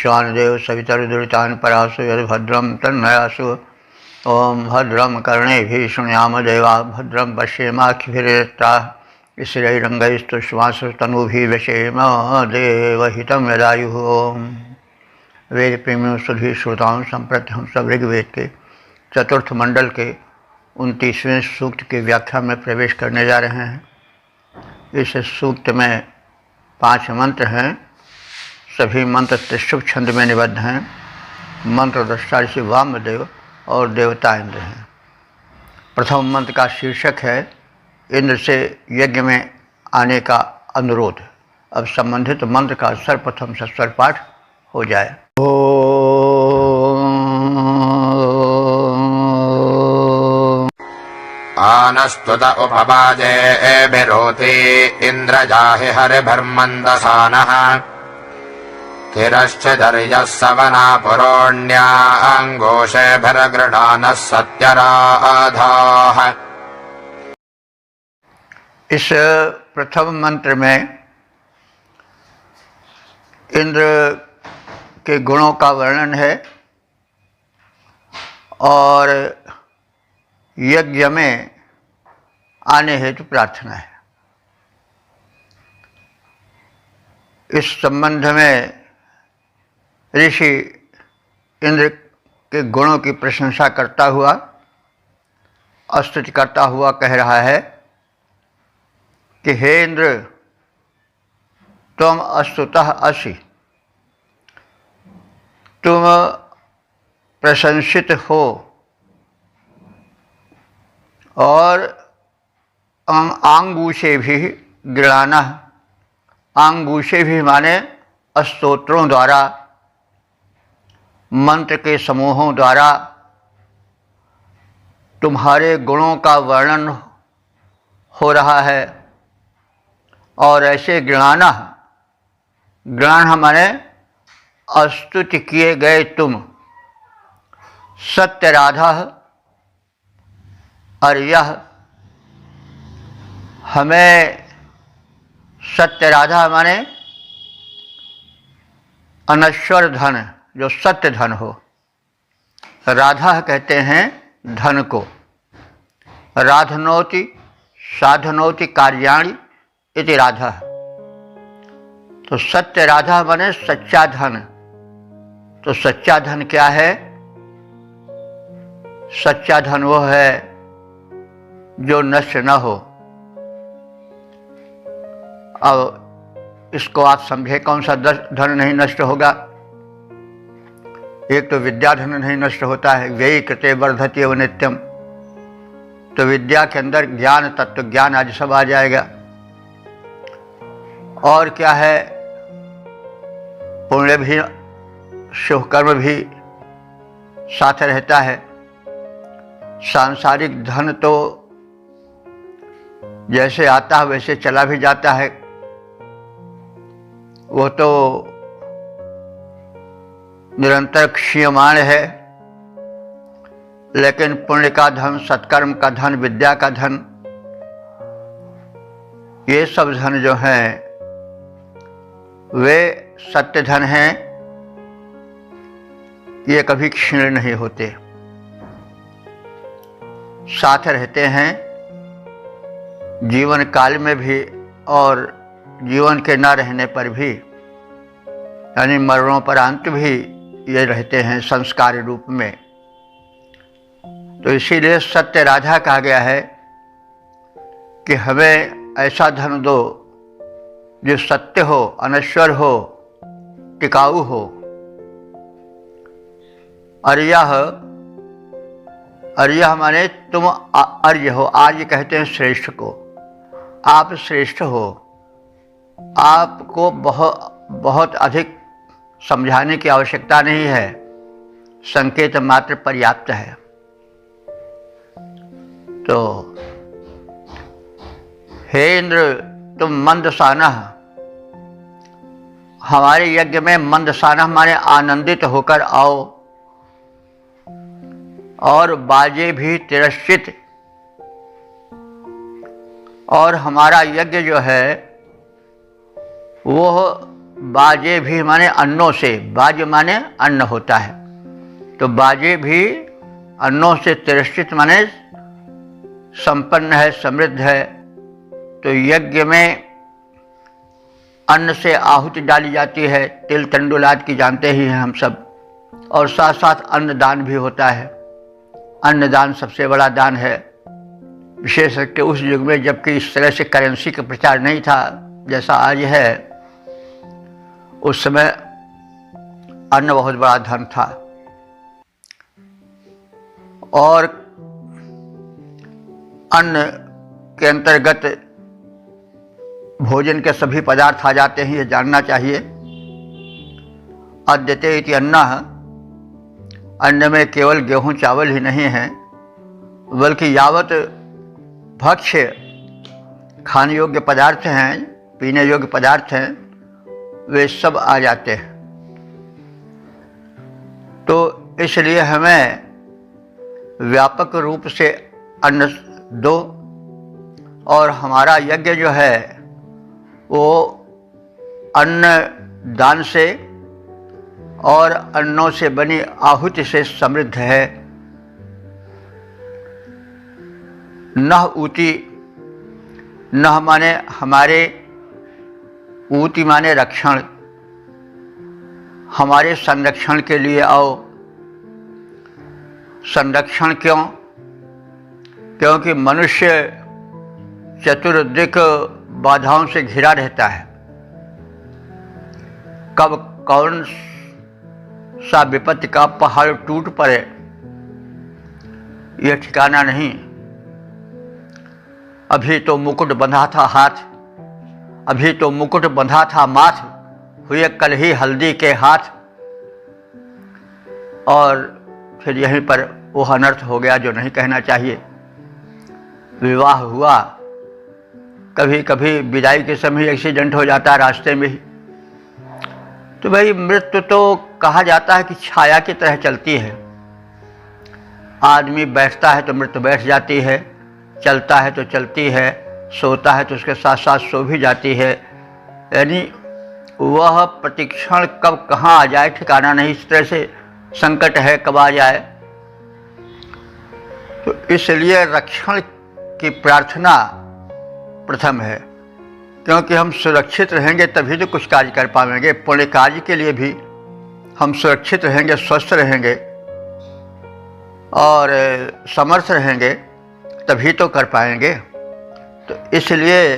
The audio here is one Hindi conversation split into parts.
वैश्वानदेव सवितरुदुरितान् परासु यद्भद्रं तन्नयासु। ओम भद्रं कर्णेभिः शृणुयाम देवा भद्रं पश्येमाक्षिभिर्यजत्राः स्थिरैरङ्गैस्तुष्टुवांसस्तनूभिः व्यशेम देवहितं यदायुः। ओम वेद प्रेमियों सभी श्रोताओं संप्रति हम सब ऋग्वेद के चतुर्थ मंडल के 29वें सूक्त की व्याख्या में प्रवेश करने जा रहे हैं। इस सूक्त में 5 मंत्र हैं। सभी मंत्र त्रिशुभ छंद में निबद्ध हैं। मंत्र दृष्टा ऋषि वामदेव और देवता इंद्र हैं। प्रथम मंत्र का शीर्षक है इंद्र से यज्ञ में आने का अनुरोध। अब संबंधित मंत्र का सर्वप्रथम सस्वर पाठ हो जाए। आनस्तुत उपवाजे बिरोति इन्द्रजाहि हरिभिर्मन्दसानः तिरश्चिदर्यः सवना पुरोण्या अंगोषेभिर्गृणानः सत्यराधाः। इस प्रथम मंत्र में इंद्र के गुणों का वर्णन है और यज्ञ में आने हेतु प्रार्थना है। इस संबंध में ऋषि इंद्र के गुणों की प्रशंसा करता हुआ, स्तुति करता हुआ कह रहा है कि हे इंद्र, तुम अस्तुतः असि, तुम प्रशंसित हो और आंगूषे भी गृणाना। आंगूषे भी माने स्तोत्रों द्वारा, मंत्र के समूहों द्वारा तुम्हारे गुणों का वर्णन हो रहा है। और ऐसे गृणाना, गृणान माने स्तुति किए गए तुम, सत्य राधा और यह हमें सत्य राधा माने अनश्वर धन, जो सत्य धन हो। राधा कहते हैं धन को। राधनोति साधनोति कार्याणि इति राधा। तो सत्य राधा माने सच्चा धन। तो सच्चा धन क्या है? सच्चा धन वो है जो नष्ट न हो। अब इसको आप समझे, कौन सा धन नहीं नष्ट होगा? एक तो विद्या धन नहीं नष्ट होता है, व्ययी कृते वर्धति एव नित्यम। तो विद्या के अंदर ज्ञान, तत्व ज्ञान आज सब आ जाएगा। और क्या है? पुण्य भी, शुभ कर्म भी साथ रहता है। सांसारिक धन तो जैसे आता है वैसे चला भी जाता है, वो तो निरंतर क्षीयमाण है। लेकिन पुण्य का धन, सत्कर्म का धन, विद्या का धन, ये सब धन जो हैं वे सत्य धन हैं। ये कभी क्षीण नहीं होते, साथ रहते हैं जीवन काल में भी और जीवन के न रहने पर भी, यानी मरणोपरांत भी ये रहते हैं संस्कार रूप में। तो इसीलिए सत्य राधा कहा गया है कि हमें ऐसा धन दो जो सत्य हो, अनश्वर हो, टिकाऊ हो। अर्यः माने तुम अर्य हो। आर्य कहते हैं श्रेष्ठ को। आप श्रेष्ठ हो। आपको बहुत अधिक समझाने की आवश्यकता नहीं है, संकेत मात्र पर्याप्त है। तो हे इंद्र, तुम मंदसाना, हमारे यज्ञ में मंदसाना माने आनंदित होकर आओ। और बाजे भी तिरस्कृत, और हमारा यज्ञ जो है वो बाजे भी माने अन्नों से, बाज माने अन्न होता है, तो बाजे भी अन्नों से तिरस्कृत माने संपन्न है, समृद्ध है। तो यज्ञ में अन्न से आहुति डाली जाती है, तिल तंडुल आदि की जानते ही हैं हम सब, और साथ साथ अन्नदान भी होता है। अन्नदान सबसे बड़ा दान है, विशेष करके उस युग में जबकि इस तरह से करेंसी का प्रचार नहीं था जैसा आज है। उस समय अन्न बहुत बड़ा धन था, और अन्न के अंतर्गत भोजन के सभी पदार्थ आ जाते हैं, ये जानना चाहिए। अद्यते इति अन्नः, अन्न में केवल गेहूं चावल ही नहीं है, बल्कि यावत भक्ष्य खाने योग्य पदार्थ हैं, पीने योग्य पदार्थ हैं, वे सब आ जाते हैं। तो इसलिए हमें व्यापक रूप से अन्न दो, और हमारा यज्ञ जो है वो अन्न दान से और अन्नों से बनी आहुति से समृद्ध है। नह ऊति, नह माने हमारे, ऊति माने रक्षण, हमारे संरक्षण के लिए आओ। संरक्षण क्यों? क्योंकि मनुष्य चतुर्दिक बाधाओं से घिरा रहता है। कब कौन सा विपत्ति का पहाड़ टूट पड़े यह ठिकाना नहीं। अभी तो मुकुट बंधा था हाथ, अभी तो मुकुट बंधा था माथ, हुए कल ही हल्दी के हाथ, और फिर यहीं पर वो अनर्थ हो गया जो नहीं कहना चाहिए। विवाह हुआ, कभी कभी विदाई के समय एक्सीडेंट हो जाता है रास्ते में ही। तो भाई मृत्यु तो कहा जाता है कि छाया की तरह चलती है। आदमी बैठता है तो मृत्यु बैठ जाती है, चलता है तो चलती है, सोता है तो उसके साथ साथ सो भी जाती है। यानी वह प्रतिक्षण कब कहाँ आ जाए ठिकाना नहीं। इस तरह से संकट है कब आ जाए। तो इसलिए रक्षण की प्रार्थना प्रथम है, क्योंकि हम सुरक्षित रहेंगे तभी तो कुछ कार्य कर पाएंगे। पुण्य कार्य के लिए भी हम सुरक्षित रहेंगे, स्वस्थ रहेंगे और समर्थ रहेंगे तभी तो कर पाएंगे। तो इसलिए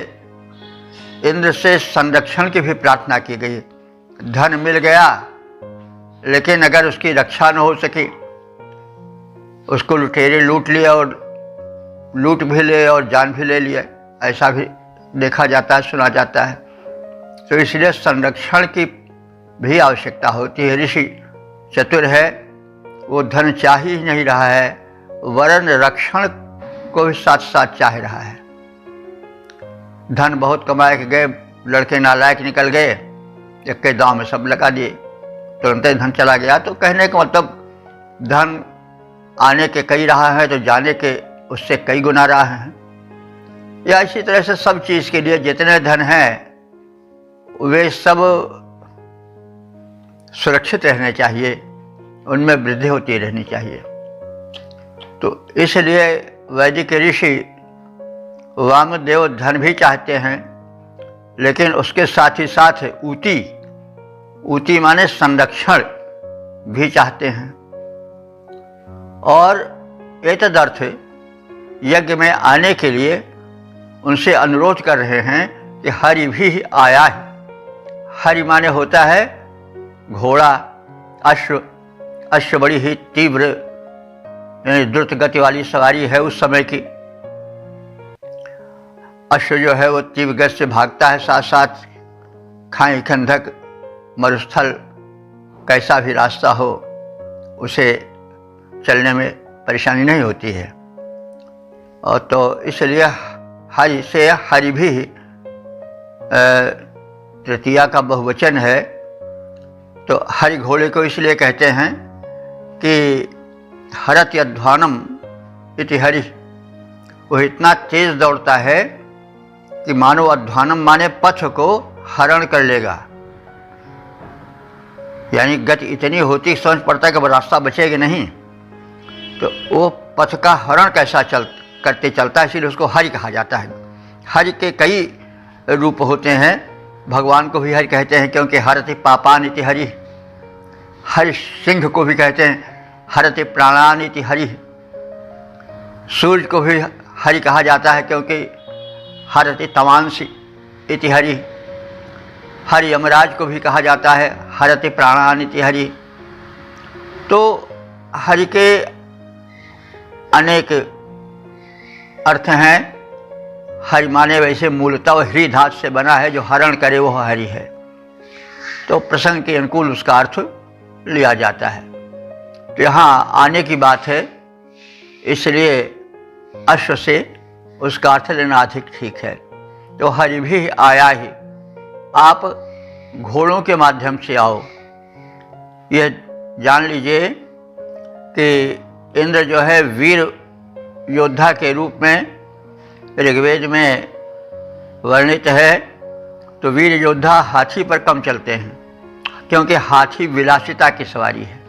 इंद्र से संरक्षण की भी प्रार्थना की गई। धन मिल गया लेकिन अगर उसकी रक्षा न हो सकी, उसको लुटेरे लूट लिए और लूट भी ले और जान भी ले लिया, ऐसा भी देखा जाता है, सुना जाता है। तो इसलिए संरक्षण की भी आवश्यकता होती है। ऋषि चतुर है, वो धन चाह ही नहीं रहा है, वरन रक्षण को भी साथ साथ चाह रहा है। धन बहुत कमाए के गए, लड़के नालायक निकल गए, एक के दांव में सब लगा दिए, तुरंत ही धन चला गया। तो कहने का मतलब धन आने के कई रहा है तो जाने के उससे कई गुना रहा है। या इसी तरह से सब चीज़ के लिए जितने धन हैं वे सब सुरक्षित रहने चाहिए, उनमें वृद्धि होती रहनी चाहिए। तो इसलिए वैदिक ऋषि वामदेव धन भी चाहते हैं, लेकिन उसके साथ ही साथ ऊति माने संरक्षण भी चाहते हैं। और एतदर्थ यज्ञ में आने के लिए उनसे अनुरोध कर रहे हैं कि हरि भी आया है। हरि माने होता है घोड़ा, अश्व। अश्व बड़ी ही तीव्र यानी द्रुत गति वाली सवारी है उस समय की। अश्व जो है वो तीव्र गति से भागता है, साथ साथ खाई खंदक मरुस्थल कैसा भी रास्ता हो उसे चलने में परेशानी नहीं होती है। और तो इसलिए हरि से हरि भी तृतीया का बहुवचन है। तो हरि घोड़े को इसलिए कहते हैं कि हरत यध्वानम इति हरि, वो इतना तेज दौड़ता है कि मानो अध्वानम माने पथ को हरण कर लेगा। यानी गति इतनी होती समझ पड़ता है कि अब रास्ता बचेगा नहीं, तो वो पथ का हरण कैसा करते चलता है, इसीलिए उसको हरि कहा जाता है। हरि के कई रूप होते हैं, भगवान को भी हरि कहते हैं क्योंकि हरति पापान इति हरि। हरि सिंह को भी कहते हैं हरति प्राणान इति हरि। सूर्य को भी हरि कहा जाता है क्योंकि हरति तमांसि इति हरि। हरि यमराज को भी कहा जाता है हरति प्राणान इति हरि। तो हरि के अनेक अर्थ हैं। हरि माने वैसे मूलतः वो ह्री धातु से बना है, जो हरण करे वो हरि है, तो प्रसंग के अनुकूल उसका अर्थ लिया जाता है। तो यहाँ आने की बात है, इसलिए अश्व से उसका अर्थ लेना अधिक ठीक है। तो हरि भी आया ही, आप घोड़ों के माध्यम से आओ। यह जान लीजिए कि इंद्र जो है वीर योद्धा के रूप में ऋग्वेद में वर्णित है। तो वीर योद्धा हाथी पर कम चलते हैं क्योंकि हाथी विलासिता की सवारी है,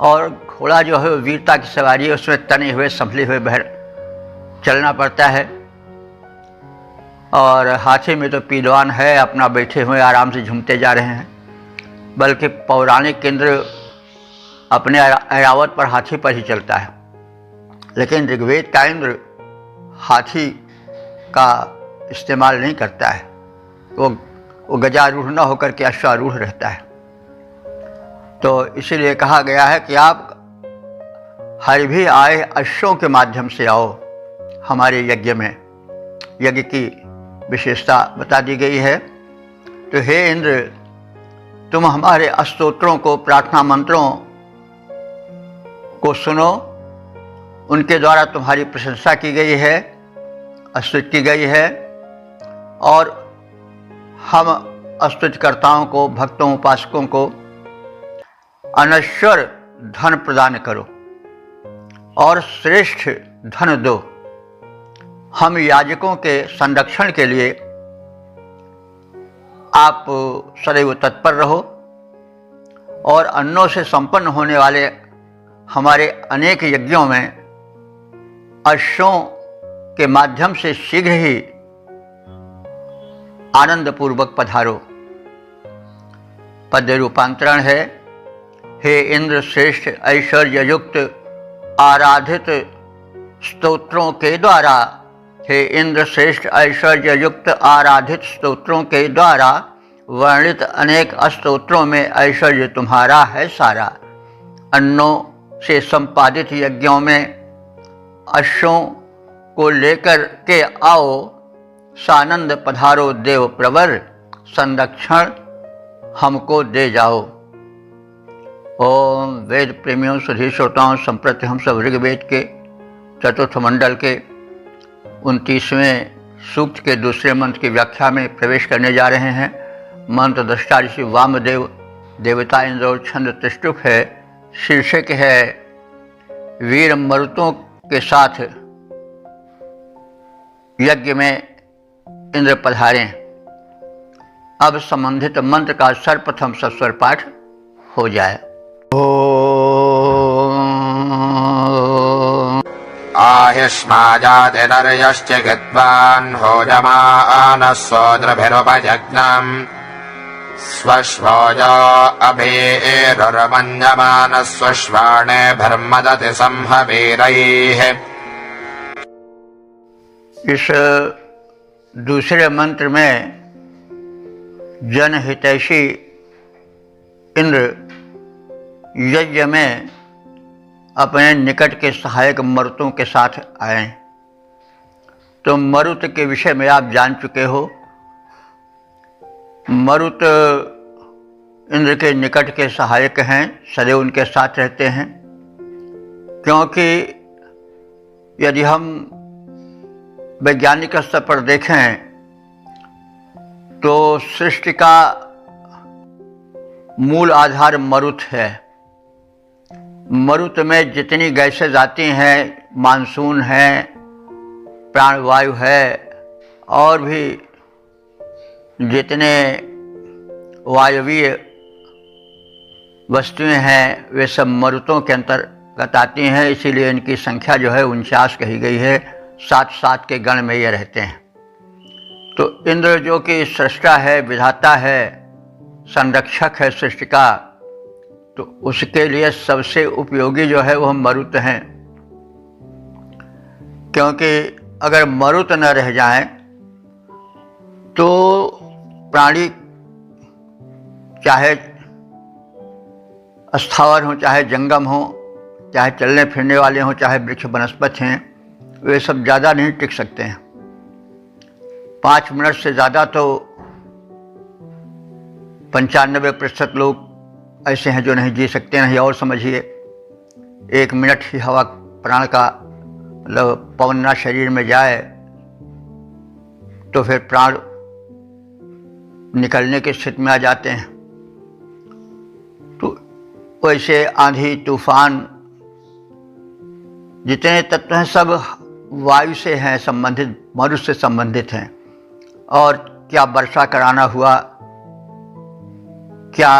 और घोड़ा जो है वीरता की सवारी है, उसमें तने हुए संभले हुए बहर चलना पड़ता है। और हाथी में तो पीलवान है, अपना बैठे हुए आराम से झूमते जा रहे हैं। बल्कि पौराणिक इंद्र अपने ऐरावत पर हाथी पर ही चलता है, लेकिन ऋग्वेद का इंद्र हाथी का इस्तेमाल नहीं करता है, वो गजारूढ़ न होकर के अश्वारूढ़ रहता है। तो इसीलिए कहा गया है कि आप हरि भी आए, अश्वों के माध्यम से आओ हमारे यज्ञ में। यज्ञ की विशेषता बता दी गई है। तो हे इंद्र, तुम हमारे स्तोत्रों को, प्रार्थना मंत्रों को सुनो, उनके द्वारा तुम्हारी प्रशंसा की गई है, स्तुति की गई है, और हम स्तुतिकर्ताओं को, भक्तों, उपासकों को अनश्वर धन प्रदान करो और श्रेष्ठ धन दो। हम याजकों के संरक्षण के लिए आप सदैव तत्पर रहो, और अन्नों से संपन्न होने वाले हमारे अनेक यज्ञों में अश्वों के माध्यम से शीघ्र ही आनंद पूर्वक पधारो। पद्य रूपांतरण है, हे इंद्र श्रेष्ठ ऐश्वर्य युक्त आराधित स्तोत्रों के द्वारा, हे इंद्र श्रेष्ठ ऐश्वर्य युक्त आराधित स्तोत्रों के द्वारा वर्णित अनेक स्तोत्रों में ऐश्वर्य तुम्हारा है सारा। अन्नों से संपादित यज्ञों में अश्वों को लेकर के आओ, सानंद पधारो देव प्रवर, संरक्षण हमको दे जाओ। ओम वेद प्रेमियों, सुधी श्रोताओं, संप्रति हम सब ऋग्वेद के चतुर्थ मंडल के 29वें सूक्त के दूसरे मंत्र की व्याख्या में प्रवेश करने जा रहे हैं। मंत्र दृष्टा ऋषि वामदेव, देवता इंद्र और छंद त्रिष्टुप है। शीर्षक है वीर मरुतों के साथ यज्ञ में इंद्र पधारें। अब संबंधित मंत्र का सर्वप्रथम सस्वर पाठ हो जाए। आयुष्माजातिर्यश्चिकित्वान् होजमानः सोद्रभिरुपजग्नम् स्वश्वोज अभीरुर्मन्यमानः स्वश्वानेभिर्मदति संहवीरैः। इस दूसरे मंत्र में जनहितैषी इंद्र यज्ञ में अपने निकट के सहायक मरुतों के साथ आए। तो मरुत के विषय में आप जान चुके हो। मरुत इंद्र के निकट के सहायक हैं, सदैव उनके साथ रहते हैं। क्योंकि यदि हम वैज्ञानिक स्तर पर देखें तो सृष्टि का मूल आधार मरुत है। मरुत में जितनी गैसें आती हैं, मानसून है, प्राणवायु है, और भी जितने वायवीय वस्तुएं हैं वे सब मरुतों के अंतर्गत आती हैं, इसीलिए इनकी संख्या जो है 49 कही गई है। 7 के गण में ये रहते हैं। तो इंद्र जो कि सृष्टा है, विधाता है, संरक्षक है सृष्टि का, तो उसके लिए सबसे उपयोगी जो है वह मरुत हैं। क्योंकि अगर मरुत न रह जाएं तो प्राणी चाहे स्थावर हों, चाहे जंगम हों, चाहे चलने फिरने वाले हों, चाहे वृक्ष वनस्पति हैं, वे सब ज़्यादा नहीं टिक सकते हैं। 5 मिनट से ज़्यादा तो 95% लोग ऐसे हैं जो नहीं जी सकते। नहीं और समझिए, 1 मिनट ही हवा प्राण का मतलब पवन ना शरीर में जाए तो फिर प्राण निकलने की स्थिति में आ जाते हैं। तो वैसे आंधी तूफान जितने तत्व हैं सब वायु से हैं संबंधित, मरुत से संबंधित हैं। और क्या वर्षा कराना हुआ, क्या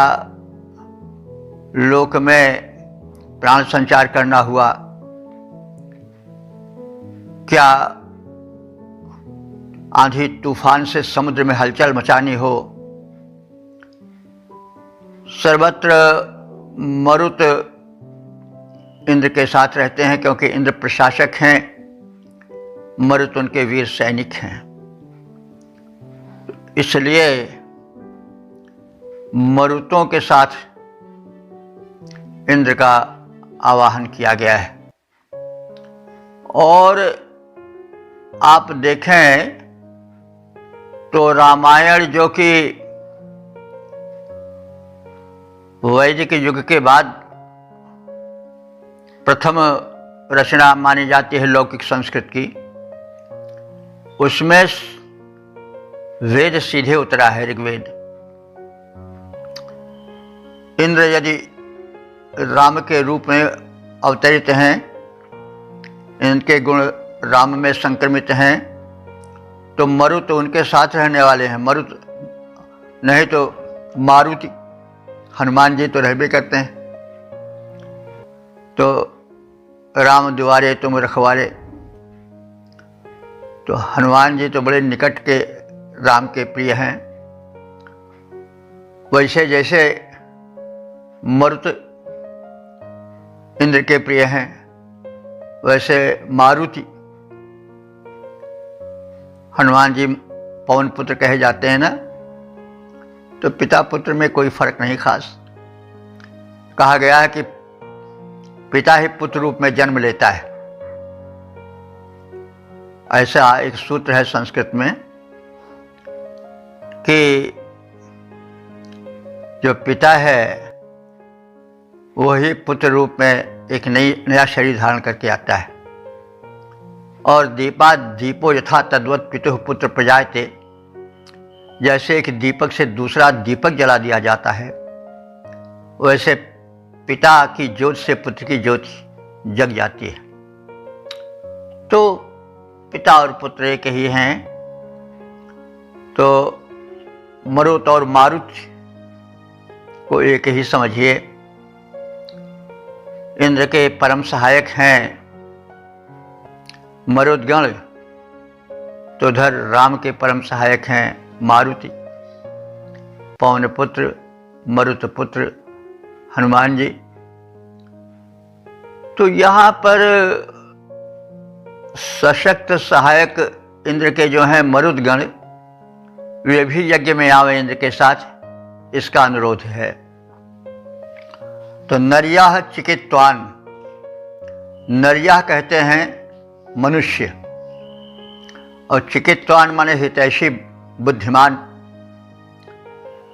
लोक में प्राण संचार करना हुआ, क्या आंधी तूफान से समुद्र में हलचल मचानी हो, सर्वत्र मरुत इंद्र के साथ रहते हैं। क्योंकि इंद्र प्रशासक हैं, मरुत उनके वीर सैनिक हैं। इसलिए मरुतों के साथ इंद्र का आवाहन किया गया है। और आप देखें तो रामायण जो कि वैदिक युग के बाद प्रथम रचना मानी जाती है लौकिक संस्कृत की, उसमें वेद सीधे उतरा है, ऋग्वेद। इंद्र यदि राम के रूप में अवतरित हैं, इनके गुण राम में संक्रमित हैं, तो मरुत उनके साथ रहने वाले हैं। मरुत नहीं तो मारुति, हनुमान जी तो रहबे करते हैं। तो राम दुआरे तुम रखवारे, तो हनुमान जी तो बड़े निकट के राम के प्रिय हैं। वैसे जैसे मरुत इंद्र के प्रिय हैं, वैसे मारुति हनुमान जी पवन पुत्र कहे जाते हैं ना। तो पिता पुत्र में कोई फर्क नहीं खास। कहा गया है कि पिता ही पुत्र रूप में जन्म लेता है। ऐसा एक सूत्र है संस्कृत में कि जो पिता है वही पुत्र रूप में एक नया शरीर धारण करके आता है। और दीपा दीपो यथा तद्वत पितुः पुत्र प्रजायते, जैसे एक दीपक से दूसरा दीपक जला दिया जाता है, वैसे पिता की ज्योति से पुत्र की ज्योति जग जाती है। तो पिता और पुत्र एक ही हैं। तो मरुत और मारुत को एक ही समझिए। इंद्र के परम सहायक हैं मरुदगण, तो उधर राम के परम सहायक हैं मारुति। पवन पुत्र मरुत पुत्र हनुमान जी। तो यहाँ पर सशक्त सहायक इंद्र के जो हैं मरुदगण, वे भी यज्ञ में आवे इंद्र के साथ, इसका अनुरोध है। तो नर्याः चिकित्वान, नर्याः कहते हैं मनुष्य, और चिकित्वान माने हितैषी बुद्धिमान।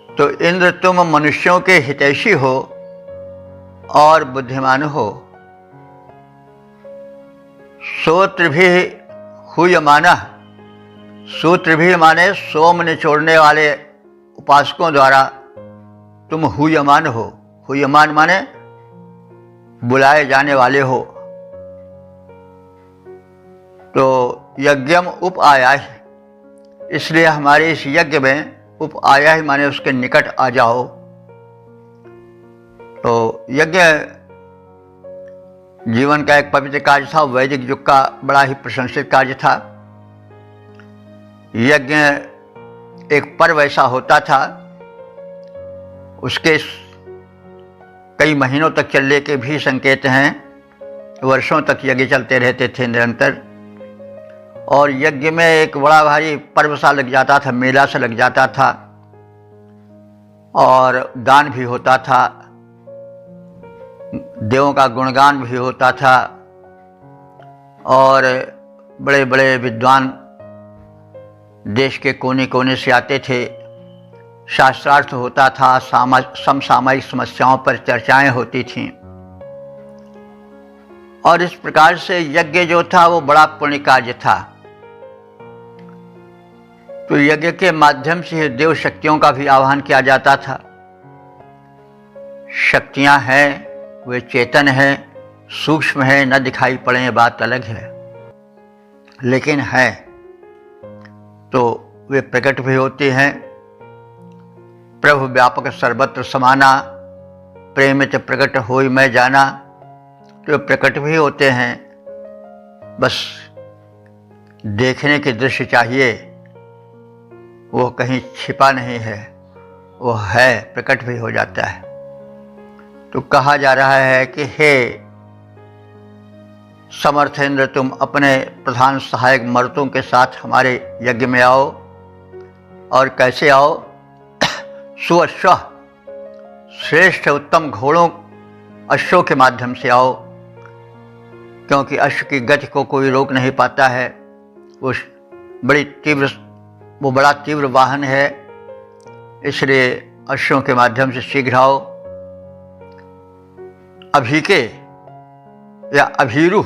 तो इंद्र तुम मनुष्यों के हितैषी हो और बुद्धिमान हो। सूत्र भी हुयमाना, सूत्र भी माने सोम निचोड़ने वाले उपासकों द्वारा तुम हुयमान हो। हुयमान माने बुलाए जाने वाले हो। तो यज्ञम उप आया, इसलिए हमारे इस यज्ञ में उप आया ही माने उसके निकट आ जाओ। तो यज्ञ जीवन का एक पवित्र कार्य था, वैदिक युग का बड़ा ही प्रशंसित कार्य था। यज्ञ एक पर्व ऐसा होता था, उसके कई महीनों तक चलने के भी संकेत हैं। वर्षों तक यज्ञ चलते रहते थे निरंतर, और यज्ञ में एक बड़ा भारी पर्व सा लग जाता था, मेला सा लग जाता था, और दान भी होता था, देवों का गुणगान भी होता था, और बड़े बड़े विद्वान देश के कोने कोने से आते थे, शास्त्रार्थ होता था, समसामयिक समस्याओं पर चर्चाएं होती थीं। और इस प्रकार से यज्ञ जो था वो बड़ा पुण्य कार्य था। तो यज्ञ के माध्यम से देव शक्तियों का भी आह्वान किया जाता था। शक्तियां हैं, वे चेतन हैं, सूक्ष्म हैं, न दिखाई पड़े, ये बात अलग है, लेकिन है तो वे प्रकट भी होती हैं। प्रभु व्यापक सर्वत्र समाना, प्रेमित प्रकट होई मैं जाना, तो प्रकट भी होते हैं, बस देखने की दृष्टि चाहिए, वो कहीं छिपा नहीं है, वो है, प्रकट भी हो जाता है। तो कहा जा रहा है कि हे समर्थेंद्र, तुम अपने प्रधान सहायक मर्तों के साथ हमारे यज्ञ में आओ। और कैसे आओ? सुअश्व, श्रेष्ठ उत्तम घोड़ों अश्वों के माध्यम से आओ, क्योंकि अश्व की गति को कोई रोक नहीं पाता है। वो बड़ा तीव्र वाहन है, इसलिए अश्वों के माध्यम से शीघ्र आओ। अभीके या अभीरु,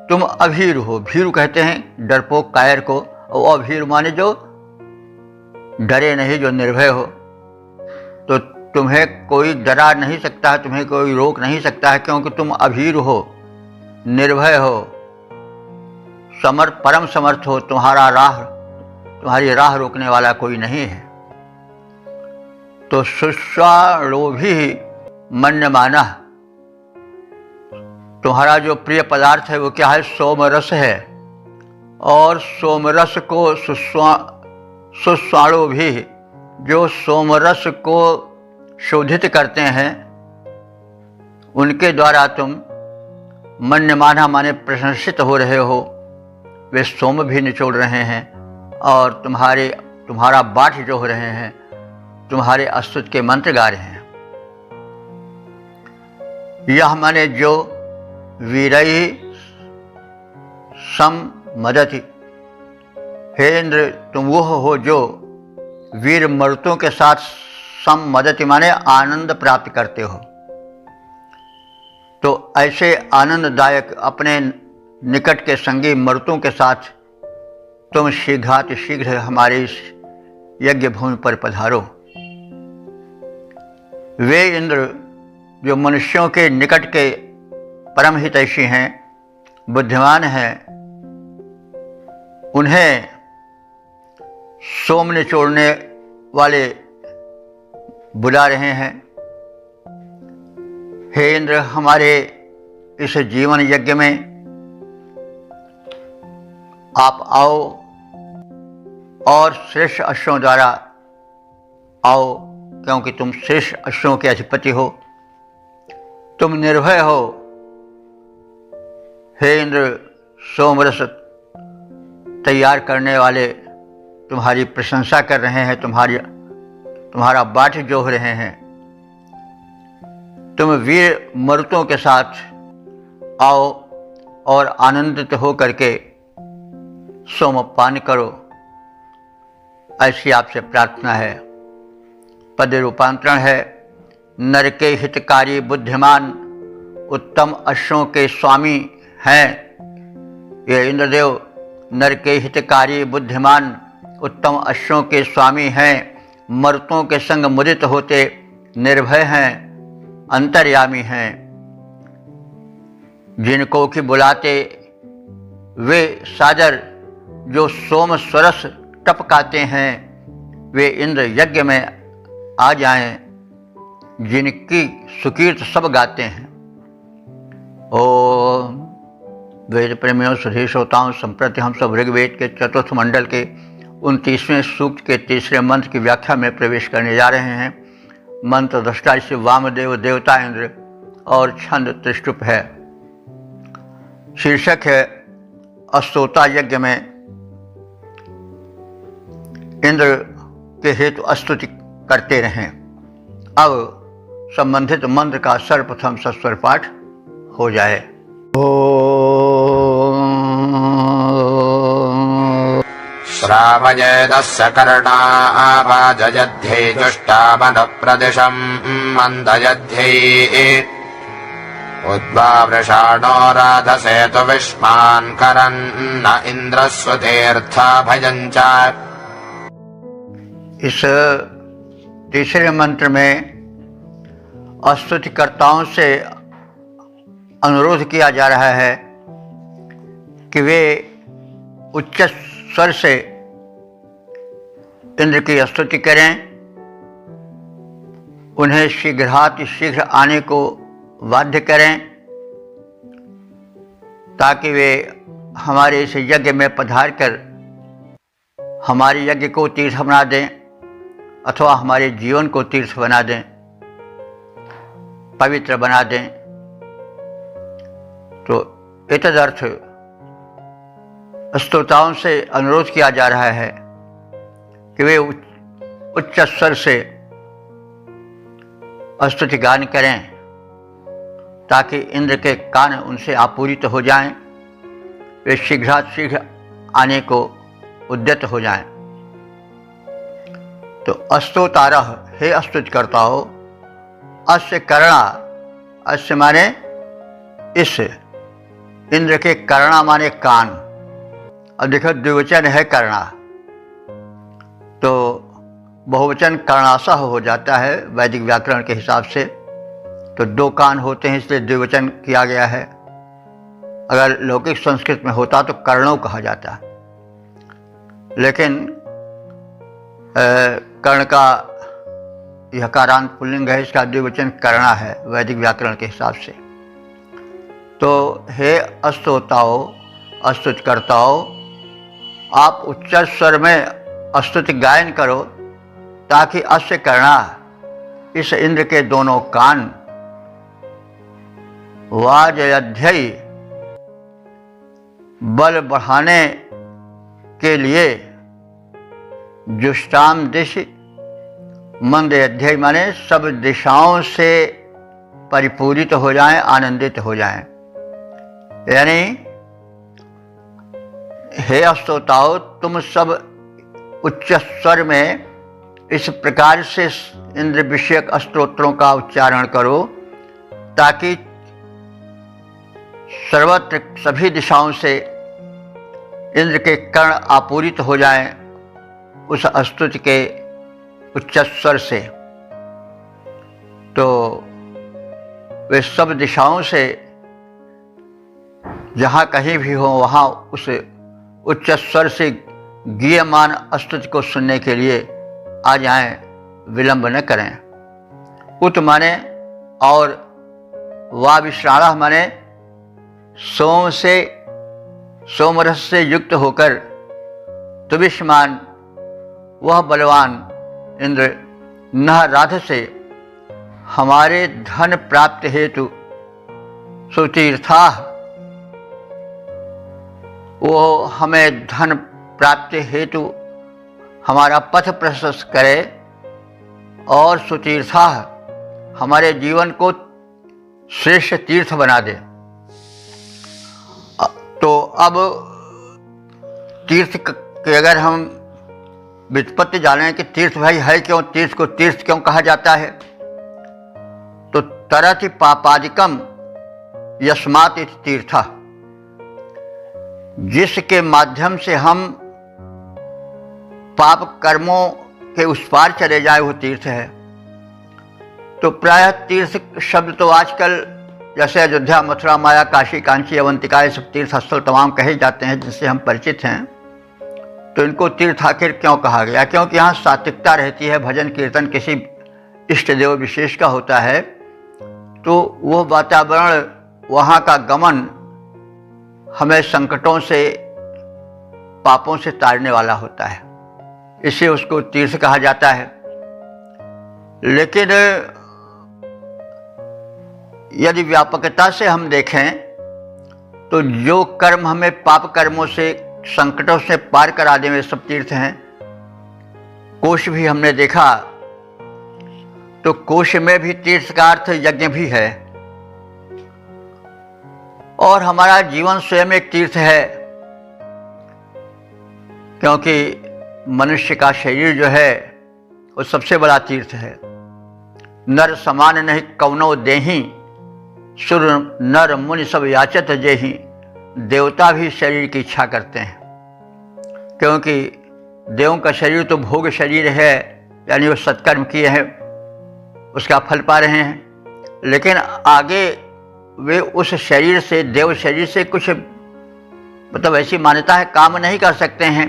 तुम अभीरु हो। भीरु कहते हैं डरपोक कायर को, और अभीरु माने जो डरे नहीं, जो निर्भय हो। तो तुम्हें कोई डरा नहीं सकता है, तुम्हें कोई रोक नहीं सकता है, क्योंकि तुम अभीरु हो, निर्भय हो, परम समर्थ हो। तुम्हारी राह रोकने वाला कोई नहीं है। तो शुश्वालोभी मन्यमाना, तुम्हारा जो प्रिय पदार्थ है वो क्या है? सोमरस है। और सोमरस को सुस्वाणु भी, जो सोमरस को शोधित करते हैं, उनके द्वारा तुम मन्यमाना माने प्रशंसित हो रहे हो। वे सोम भी निचोड़ रहे हैं और तुम्हारा बाट जो हो रहे हैं, तुम्हारे अस्तुत के मंत्र गा रहे हैं। यह माने जो वीरई सम मदति, हे इंद्र तुम वो हो जो वीर मर्तों के साथ सम मदति माने आनंद प्राप्त करते हो। तो ऐसे आनंददायक अपने निकट के संगी मर्तों के साथ तुम शीघ्र हमारे इस यज्ञ भूमि पर पधारो। वे इंद्र जो मनुष्यों के निकट के परम हितैषी हैं, बुद्धिमान हैं, उन्हें सोम निचोड़ने वाले बुला रहे हैं। हे इंद्र, हमारे इस जीवन यज्ञ में आप आओ और श्रेष्ठ अश्वों द्वारा आओ, क्योंकि तुम श्रेष्ठ अश्वों के अधिपति हो, तुम निर्भय हो। हे इंद्र, सोमरस तैयार करने वाले तुम्हारी प्रशंसा कर रहे हैं, तुम्हारा बाट जोह रहे हैं। तुम वीर मर्तों के साथ आओ और आनंदित हो करके सोमपान करो, ऐसी आपसे प्रार्थना है। पद रूपांतरण है, नर के हितकारी बुद्धिमान उत्तम अश्वों के स्वामी हैं। ये इंद्रदेव नर के हितकारी बुद्धिमान उत्तम अश्वों के स्वामी हैं, मर्तों के संग मुदित होते निर्भय हैं, अंतर्यामी हैं। जिनको कि बुलाते वे सादर जो सोम स्वरस टपकाते हैं, वे इंद्र यज्ञ में आ जाएं। जिनकी सुकीर्त सब गाते हैं। ओम। वेद प्रेमियों, सुधी श्रोताओं, संप्रति हम सब ऋग्वेद के चतुर्थ मंडल के 29वें सूक्त के तीसरे मंत्र की व्याख्या में प्रवेश करने जा रहे हैं। मंत्र दृष्टा से वामदेव देवता इंद्र और छंद त्रिष्टुप है। शीर्षक है अस्तोता यज्ञ में इंद्र के हेतु स्तुति करते रहें। अब संबंधित मंत्र का सर्वप्रथम सस्वर पाठ हो जाए। श्रावयेदस्य कर्णावाजयध्यै जुष्टामनुप्रदिशम् मन्दयध्यै उद्वावृषाणो राधसेतु विष्मान् करन्न इन्द्रस्वतीर्थाभयम् च। इस तीसरे मंत्र में स्तुतिकर्ताओं से अनुरोध किया जा रहा है कि वे उच्च स्वर से इंद्र की स्तुति करें, उन्हें शीघ्र आने को बाध्य करें ताकि वे हमारे इस यज्ञ में पधार कर हमारे यज्ञ को तीर्थ बना दें अथवा हमारे जीवन को तीर्थ बना दें, पवित्र बना दें। तो एतदर्थ स्तोताओं से अनुरोध किया जा रहा है कि वे उच्च स्वर से स्तुति गान करें ताकि इंद्र के कान उनसे आपूरित हो जाएं, वे शीघ्र आने को उद्यत हो जाएं। तो अस्तोतारः, हे स्तुति करता हो, अस्य कर्णा, अस्य माने इस, इंद्र के कर्णा माने कान। अब देखो द्विवचन है कर्णा, तो बहुवचन कर्णासह हो जाता है वैदिक व्याकरण के हिसाब से। तो दो कान होते हैं इसलिए द्विवचन किया गया है। अगर लौकिक संस्कृत में होता तो कर्णों कहा जाता, लेकिन कर्ण का यकारांत पुल्लिंग है, इसका द्विवचन कर्णा है वैदिक व्याकरण के हिसाब से। तो हे स्तोताओ, स्तुति करताओ, आप उच्च स्वर में स्तुति गायन करो ताकि अस्य कर्णा, इस इंद्र के दोनों कान, वाजयध्यै, बल बढ़ाने के लिए, जुष्टाम दिश, मंदयध्यै माने सब दिशाओं से परिपूरित हो जाएं, आनंदित हो जाएं। यानी हे स्तोताओ, तुम सब उच्च स्वर में इस प्रकार से इंद्र विषयक स्तोत्रों का उच्चारण करो ताकि सर्वत्र सभी दिशाओं से इंद्र के कर्ण आपूरित हो जाएं उस स्तुति के उच्च स्वर से। तो वे सब दिशाओं से जहाँ कहीं भी हो वहाँ उस उच्च स्वर से गीयमान स्तुति को सुनने के लिए आ जाएं, विलंब न करें। उत माने और, वाविश्राणः माने सोम से, सोमरस से युक्त होकर तुविष्मान, वह बलवान इंद्र नह राध से हमारे धन प्राप्त हेतु सुतीर्था, वो हमें धन प्राप्ति हेतु हमारा पथ प्रशस्त करे और सुतीर्था, हमारे जीवन को श्रेष्ठ तीर्थ बना दे। तो अब तीर्थ के अगर हम व्युत्पत्ति जानें कि तीर्थ भाई है क्यों, तीर्थ को तीर्थ क्यों कहा जाता है, तो तरति पापादिकम यस्मात् इति तीर्थ, जिसके माध्यम से हम पाप कर्मों के उस पार चले जाए वो तीर्थ है। तो प्रायः तीर्थ शब्द तो आजकल जैसे अयोध्या, मथुरा, माया, काशी, कांची, अवंतिका, ये सब तीर्थ स्थल तमाम कहे जाते हैं जिनसे हम परिचित हैं। तो इनको तीर्थ आखिर क्यों कहा गया? क्योंकि यहाँ सात्विकता रहती है, भजन कीर्तन किसी इष्ट देव विशेष का होता है तो वह वातावरण, वहाँ का गमन हमें संकटों से, पापों से तारने वाला होता है, इससे उसको तीर्थ कहा जाता है। लेकिन यदि व्यापकता से हम देखें तो जो कर्म हमें पाप कर्मों से, संकटों से पार करा दें वे सब तीर्थ हैं। कोश भी हमने देखा तो कोश में भी तीर्थ का अर्थ यज्ञ भी है, और हमारा जीवन स्वयं एक तीर्थ है, क्योंकि मनुष्य का शरीर जो है वो सबसे बड़ा तीर्थ है। नर समान नहीं कौनो देही, सुर नर मुनि सब याचत जेही। देवता भी शरीर की इच्छा करते हैं, क्योंकि देवों का शरीर तो भोग शरीर है, यानी वो सत्कर्म किए हैं उसका फल पा रहे हैं। लेकिन आगे वे उस शरीर से, देव शरीर से कुछ मतलब ऐसी मान्यता है काम नहीं कर सकते हैं।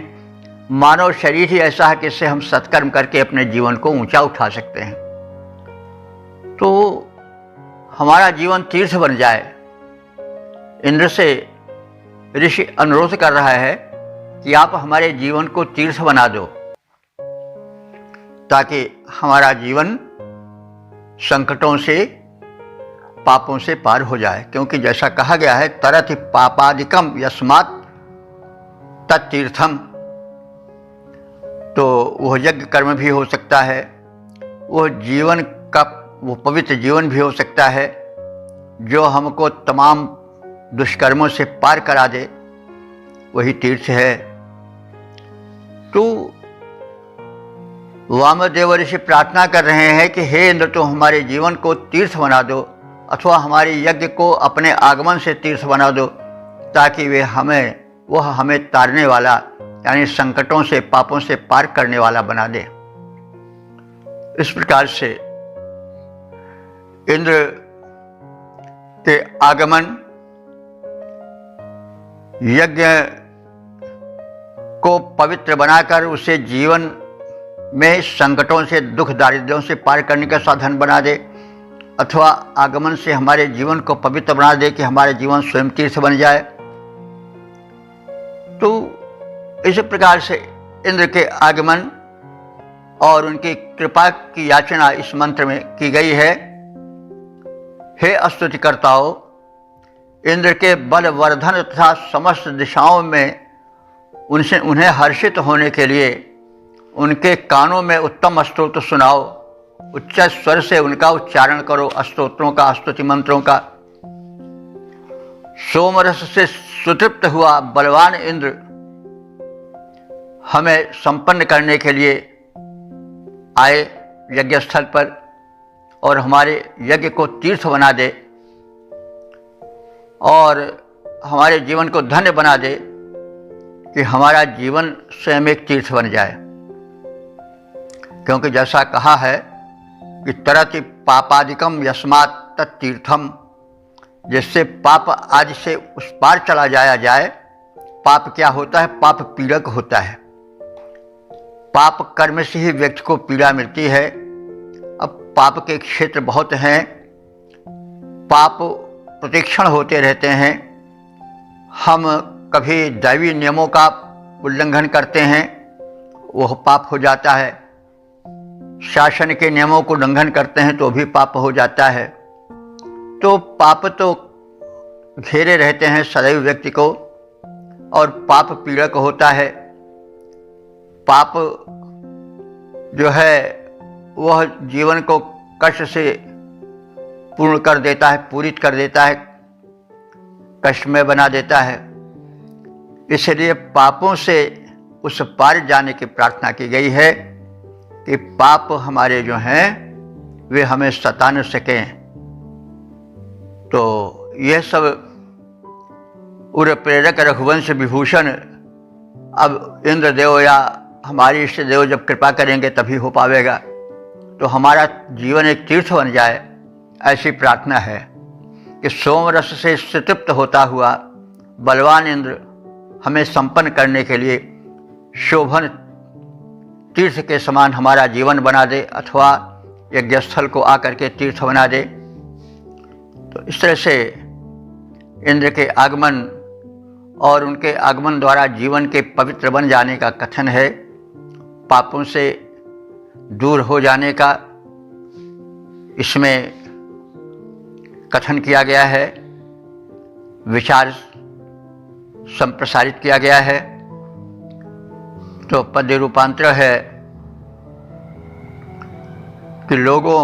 मानव शरीर ही ऐसा है कि इससे हम सत्कर्म करके अपने जीवन को ऊंचा उठा सकते हैं। तो हमारा जीवन तीर्थ बन जाए, इंद्र से ऋषि अनुरोध कर रहा है कि आप हमारे जीवन को तीर्थ बना दो, ताकि हमारा जीवन संकटों से, पापों से पार हो जाए। क्योंकि जैसा कहा गया है, तरत पापादिकम यस्मात् तत्तीर्थम, तो वह यज्ञ कर्म भी हो सकता है, वह जीवन का वो पवित्र जीवन भी हो सकता है जो हमको तमाम दुष्कर्मों से पार करा दे, वही तीर्थ है। तो वामदेव ऋषि प्रार्थना कर रहे हैं कि हे इंद्र, तो हमारे जीवन को तीर्थ बना दो, अथवा हमारे यज्ञ को अपने आगमन से तीर्थ बना दो, ताकि वह हमें तारने वाला, यानी संकटों से, पापों से पार करने वाला बना दे। इस प्रकार से इंद्र के आगमन यज्ञ को पवित्र बनाकर उसे जीवन में संकटों से, दुख दारिद्र्यों से पार करने का साधन बना दे, अथवा आगमन से हमारे जीवन को पवित्र बना दे कि हमारे जीवन स्वयं तीर्थ बन जाए। तो इस प्रकार से इंद्र के आगमन और उनकी कृपा की याचना इस मंत्र में की गई है। हे स्तुतिकर्ताओं, इंद्र के बल वर्धन तथा समस्त दिशाओं में उन्हें हर्षित होने के लिए उनके कानों में उत्तम स्तोत्र सुनाओ, उच्च स्वर से उनका उच्चारण करो, स्तोत्रों का, स्तुति मंत्रों का। सोमरस से सुतृप्त हुआ बलवान इंद्र हमें संपन्न करने के लिए आए यज्ञ स्थल पर और हमारे यज्ञ को तीर्थ बना दे और हमारे जीवन को धन्य बना दे कि हमारा जीवन स्वयं एक तीर्थ बन जाए। क्योंकि जैसा कहा है कि तरति पापादिकम यस्मात् तत्तीर्थम, जिससे पाप आज से उस पार चला जाए। पाप क्या होता है? पाप पीड़क होता है। पाप कर्म से ही व्यक्ति को पीड़ा मिलती है। अब पाप के क्षेत्र बहुत हैं, पाप प्रतिक्षण होते रहते हैं। हम कभी दैवी नियमों का उल्लंघन करते हैं, वह पाप हो जाता है। शासन के नियमों को उल्लंघन करते हैं तो भी पाप हो जाता है। तो पाप तो घेरे रहते हैं सदैव व्यक्ति को, और पाप पीड़क होता है। पाप जो है वह जीवन को कष्ट से पूर्ण कर देता है, पूरित कर देता है, कष्टमय बना देता है। इसलिए पापों से उस पार जाने की प्रार्थना की गई है कि पाप हमारे जो हैं वे हमें सता न सकें। तो यह सब उर प्रेरक रघुवंश विभूषण अब इंद्रदेव या हमारे इष्ट देव जब कृपा करेंगे तभी हो पावेगा। तो हमारा जीवन एक तीर्थ बन जाए, ऐसी प्रार्थना है कि सोमरस से सुतृप्त होता हुआ बलवान इंद्र हमें संपन्न करने के लिए शोभन तीर्थ के समान हमारा जीवन बना दे, अथवा यज्ञस्थल को आकर के तीर्थ बना दे। तो इस तरह से इंद्र के आगमन और उनके आगमन द्वारा जीवन के पवित्र बन जाने का कथन है, पापों से दूर हो जाने का इसमें कथन किया गया है, विचार संप्रसारित किया गया है। तो पद्य रूपांतर है कि लोगों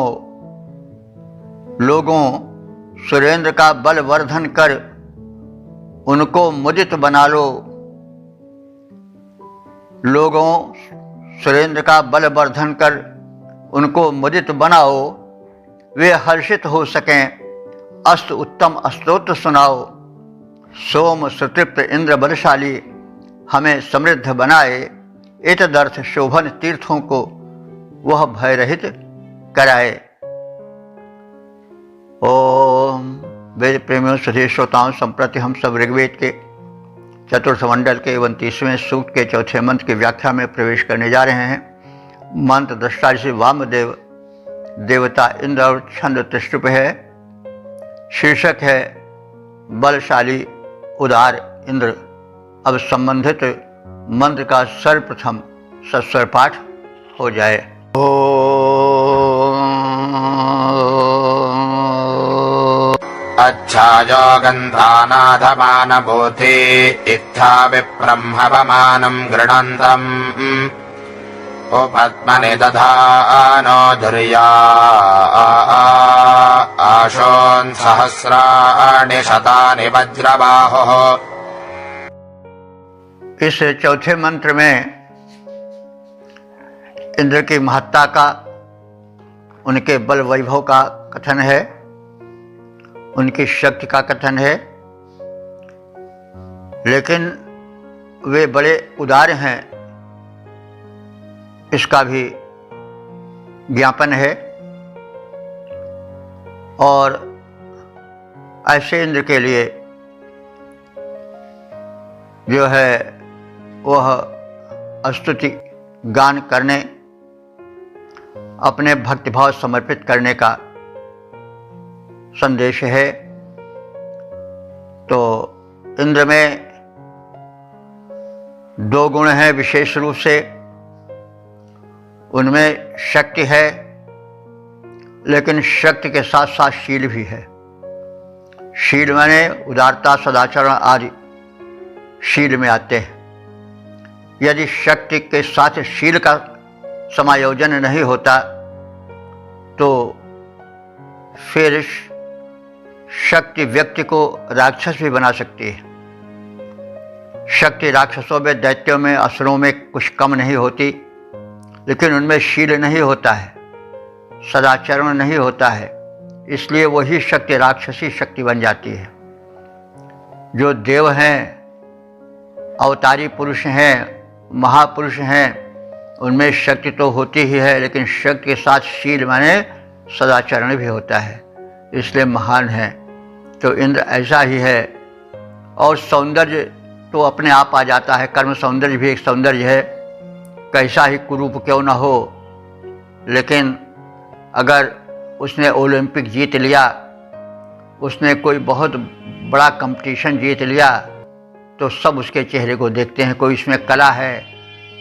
सुरेंद्र का बल वर्धन कर उनको मुदित बना लो। लोगों सुरेंद्र का बल वर्धन कर उनको मुदित बनाओ, वे हर्षित हो सकें, अस्त उत्तम स्तोत्र सुनाओ। सोम सुतृप्त इंद्र बलशाली हमें समृद्ध बनाए, एतदर्थ शोभन तीर्थों को वह भय रहित कराए। ओम। वेद प्रेमियों सभी श्रोताओं, संप्रति हम सब ऋग्वेद के चतुर्थ मंडल के 29वें सूक्त के चौथे मंत्र की व्याख्या में प्रवेश करने जा रहे हैं। मंत्र दृष्टा से वामदेव देवता इंद्र और छंद त्रिष्टुप है। शीर्षक है बलशाली उदार इंद्र। अब संबंधित मंत्र का सर्वप्रथम सस्वर पाठ हो जाए। अच्छायो गन्धानाधमानभूते इत्था विब्रह्मवमानं गृह्णन्तम् उपत्मनि दधानो धुर्या आशोन् सहस्राणि शतानि वज्रबाहुः। इस चौथे मंत्र में इंद्र की महत्ता का, उनके बल वैभव का कथन है, उनकी शक्ति का कथन है, लेकिन वे बड़े उदार हैं इसका भी ज्ञापन है। और ऐसे इंद्र के लिए जो है वह स्तुति गान करने, अपने भक्तिभाव समर्पित करने का संदेश है। तो इंद्र में दो गुण हैं विशेष रूप से, उनमें शक्ति है, लेकिन शक्ति के साथ साथ शील भी है। शील माने उदारता, सदाचरण आदि शील में आते हैं। यदि शक्ति के साथ शील का समायोजन नहीं होता तो फिर शक्ति व्यक्ति को राक्षस भी बना सकती है। शक्ति राक्षसों में, दैत्यों में, असुरों में कुछ कम नहीं होती, लेकिन उनमें शील नहीं होता है, सदाचरण नहीं होता है, इसलिए वही शक्ति राक्षसी शक्ति बन जाती है। जो देव हैं, अवतारी पुरुष हैं, महापुरुष हैं, उनमें शक्ति तो होती ही है, लेकिन शक्ति के साथ शील माने सदाचरण भी होता है, इसलिए महान है। तो इंद्र ऐसा ही है। और सौंदर्य तो अपने आप आ जाता है, कर्म सौंदर्य भी एक सौंदर्य है, कैसा ही कुरूप क्यों ना हो, लेकिन अगर उसने ओलंपिक जीत लिया, उसने कोई बहुत बड़ा कंपटीशन जीत लिया, तो सब उसके चेहरे को देखते हैं। कोई इसमें कला है,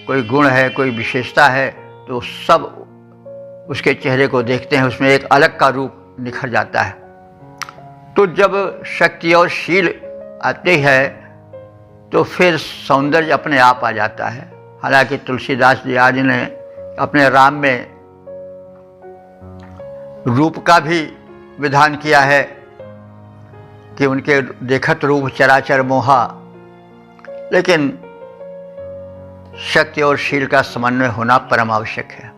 कोई गुण है, कोई विशेषता है, तो सब उसके चेहरे को देखते हैं, उसमें एक अलग का रूप निखर जाता है। तो जब शक्ति और शील आती है तो फिर सौंदर्य अपने आप आ जाता है। हालांकि तुलसीदास जी आज ने अपने राम में रूप का भी विधान किया है कि उनके देखत रूप चराचर मोहा, लेकिन शक्ति और शील का समन्वय होना परम आवश्यक है।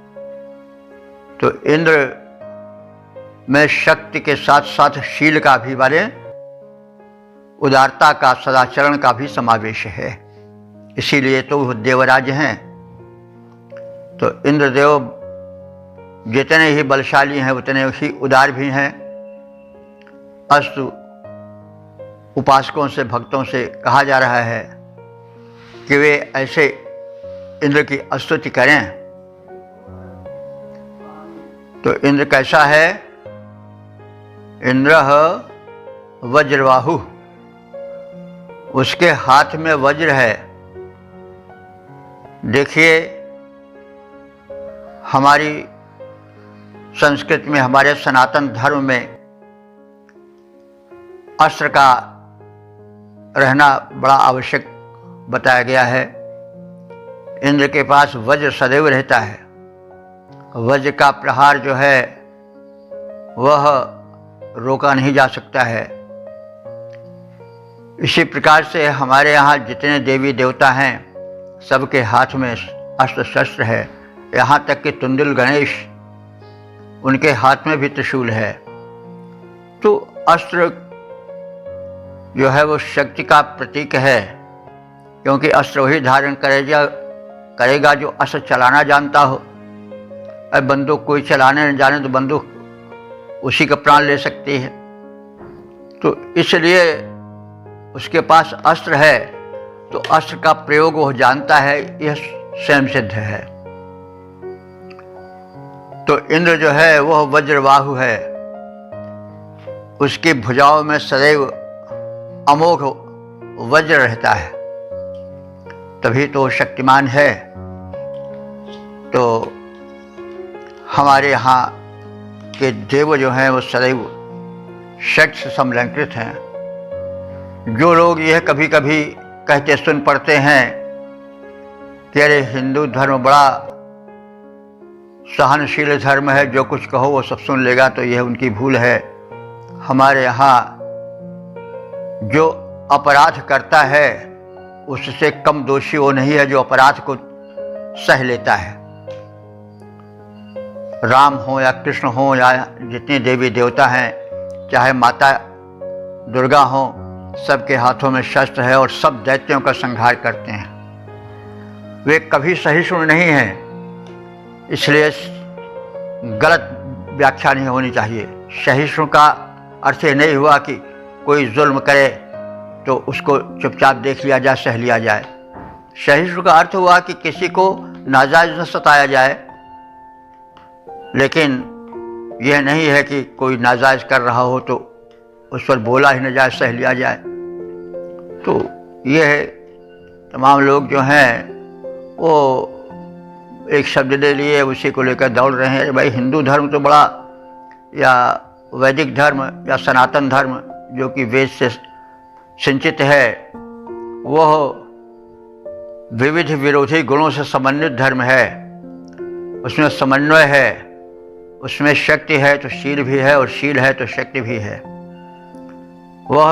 तो इंद्र में शक्ति के साथ साथ शील का भी, माने उदारता का, सदाचरण का भी समावेश है, इसीलिए तो वो देवराज हैं। तो इंद्रदेव जितने ही बलशाली हैं उतने ही उदार भी हैं। अस्तु उपासकों से, भक्तों से कहा जा रहा है कि वे ऐसे इंद्र की स्तुति करें। तो इंद्र कैसा है? इंद्र वज्रबाहु, उसके हाथ में वज्र है। देखिए, हमारी संस्कृति में, हमारे सनातन धर्म में अस्त्र का रहना बड़ा आवश्यक बताया गया है। इंद्र के पास वज्र सदैव रहता है। वज्र का प्रहार जो है वह रोका नहीं जा सकता है। इसी प्रकार से हमारे यहाँ जितने देवी देवता हैं सबके हाथ में अस्त्र शस्त्र है। यहाँ तक कि तुंदिल गणेश, उनके हाथ में भी त्रिशूल है। तो अस्त्र जो है वो शक्ति का प्रतीक है, क्योंकि अस्त्र वही धारण करेगा जो अस्त्र चलाना जानता हो। अब बंदूक कोई चलाने न जाने तो बंदूक उसी का प्राण ले सकती है। तो इसलिए उसके पास अस्त्र है, तो अस्त्र का प्रयोग वह जानता है, यह स्वयं सिद्ध है। तो इंद्र जो है वह वज्रबाहु है। उसकी भुजाओं में सदैव अमोघ वज्र रहता है, तभी तो शक्तिमान है। तो हमारे यहाँ के देव जो हैं वो सदैव षट से समलंकृत हैं। जो लोग यह कभी कभी कहते सुन पड़ते हैं कि अरे हिंदू धर्म बड़ा सहनशील धर्म है, जो कुछ कहो वो सब सुन लेगा, तो यह उनकी भूल है। हमारे यहाँ जो अपराध करता है उससे कम दोषी वो नहीं है जो अपराध को सह लेता है। राम हो या कृष्ण हो या जितने देवी देवता हैं, चाहे माता दुर्गा हो, सबके हाथों में शस्त्र है और सब दैत्यों का संहार करते हैं। वे कभी सहिष्णु नहीं हैं, इसलिए गलत व्याख्या नहीं होनी चाहिए। सहिष्णु का अर्थ ये नहीं हुआ कि कोई जुल्म करे तो उसको चुपचाप देख लिया जाए, सह लिया जाए। सहिष्णु का अर्थ हुआ कि किसी को नाजायज न सताया जाए, लेकिन यह नहीं है कि कोई नाजायज कर रहा हो तो उस पर बोला ही न जाए, सह लिया जाए। तो यह तमाम लोग जो हैं वो एक शब्द ले लिए, उसी को लेकर दौड़ रहे हैं। भाई हिंदू धर्म तो बड़ा, या वैदिक धर्म या सनातन धर्म जो कि वेद से सिंचित है, वह विविध विरोधी गुणों से समन्वित धर्म है। उसमें समन्वय है, उसमें शक्ति है तो शील भी है, और शील है तो शक्ति भी है। वह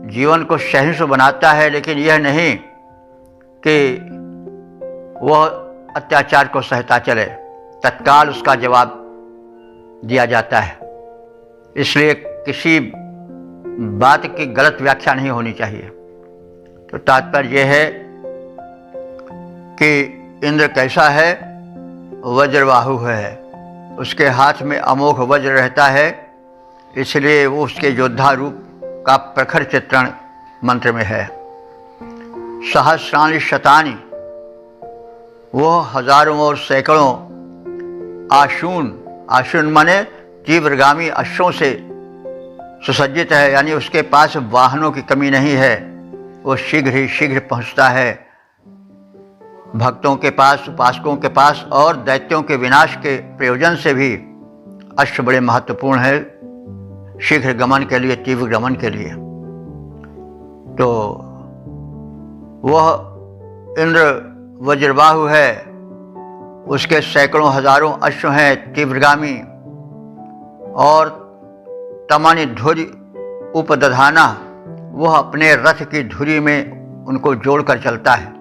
जीवन को सहिष्णु बनाता है, लेकिन यह नहीं कि वह अत्याचार को सहता चले, तत्काल उसका जवाब दिया जाता है। इसलिए किसी बात की गलत व्याख्या नहीं होनी चाहिए। तो तात्पर्य यह है कि इंद्र कैसा है? वज्रबाहु है। उसके हाथ में अमोघ वज्र रहता है, इसलिए वो उसके योद्धा रूप का प्रखर चित्रण मंत्र में है। सहस्राणि शतानि, वो हजारों और सैकड़ों आशून माने तीव्रगामी अश्वों से सुसज्जित है, यानी उसके पास वाहनों की कमी नहीं है। वो शीघ्र ही शीघ्र पहुंचता है भक्तों के पास, उपासकों के पास, और दैत्यों के विनाश के प्रयोजन से भी अश्व बड़े महत्वपूर्ण है शीघ्र गमन के लिए, तीव्र गमन के लिए। तो वह इंद्र वज्रबाहु है, उसके सैकड़ों हजारों अश्व हैं तीव्रगामी, और तमानी धुरी उपदधाना, वह अपने रथ की धुरी में उनको जोड़कर चलता है।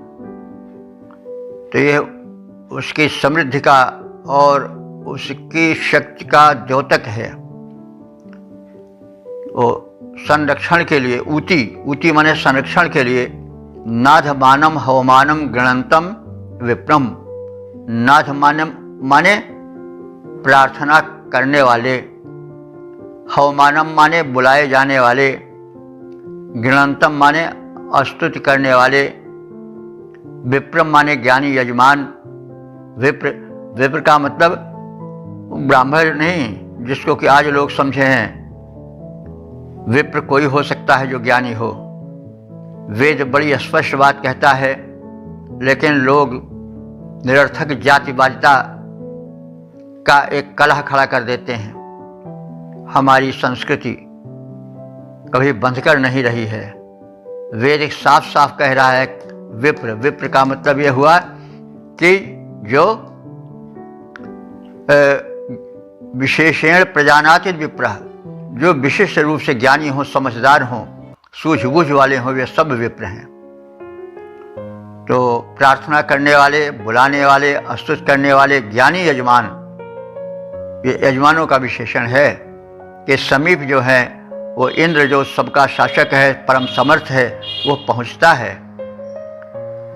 तो यह उसकी समृद्धि का और उसकी शक्ति का द्योतक है। वो संरक्षण के लिए, ऊती माने संरक्षण के लिए, नाधमानम हवमानम गृणंतम विप्रम। नाधमानम माने प्रार्थना करने वाले, हवमानम माने बुलाए जाने वाले, गृणंतम माने स्तुति करने वाले, विप्रम माने ज्ञानी यजमान। विप्र का मतलब ब्राह्मण नहीं, जिसको कि आज लोग समझे हैं विप्र कोई हो सकता है जो ज्ञानी हो। वेद बड़ी स्पष्ट बात कहता है, लेकिन लोग निरर्थक जातिवादिता का एक कलह खड़ा कर देते हैं। हमारी संस्कृति कभी बंधकर नहीं रही है। वेद एक साफ साफ कह रहा है विप्र। विप्र का मतलब यह हुआ कि जो विशेषण प्रजानाति विप्र, जो विशिष्ट रूप से ज्ञानी हो, समझदार हो, सूझबूझ वाले हो, वे सब विप्र हैं। तो प्रार्थना करने वाले, बुलाने वाले, स्तुति करने वाले ज्ञानी यजमान, ये यजमानों का विशेषण है कि समीप जो है वो इंद्र जो सबका शासक है, परम समर्थ है, वो पहुंचता है।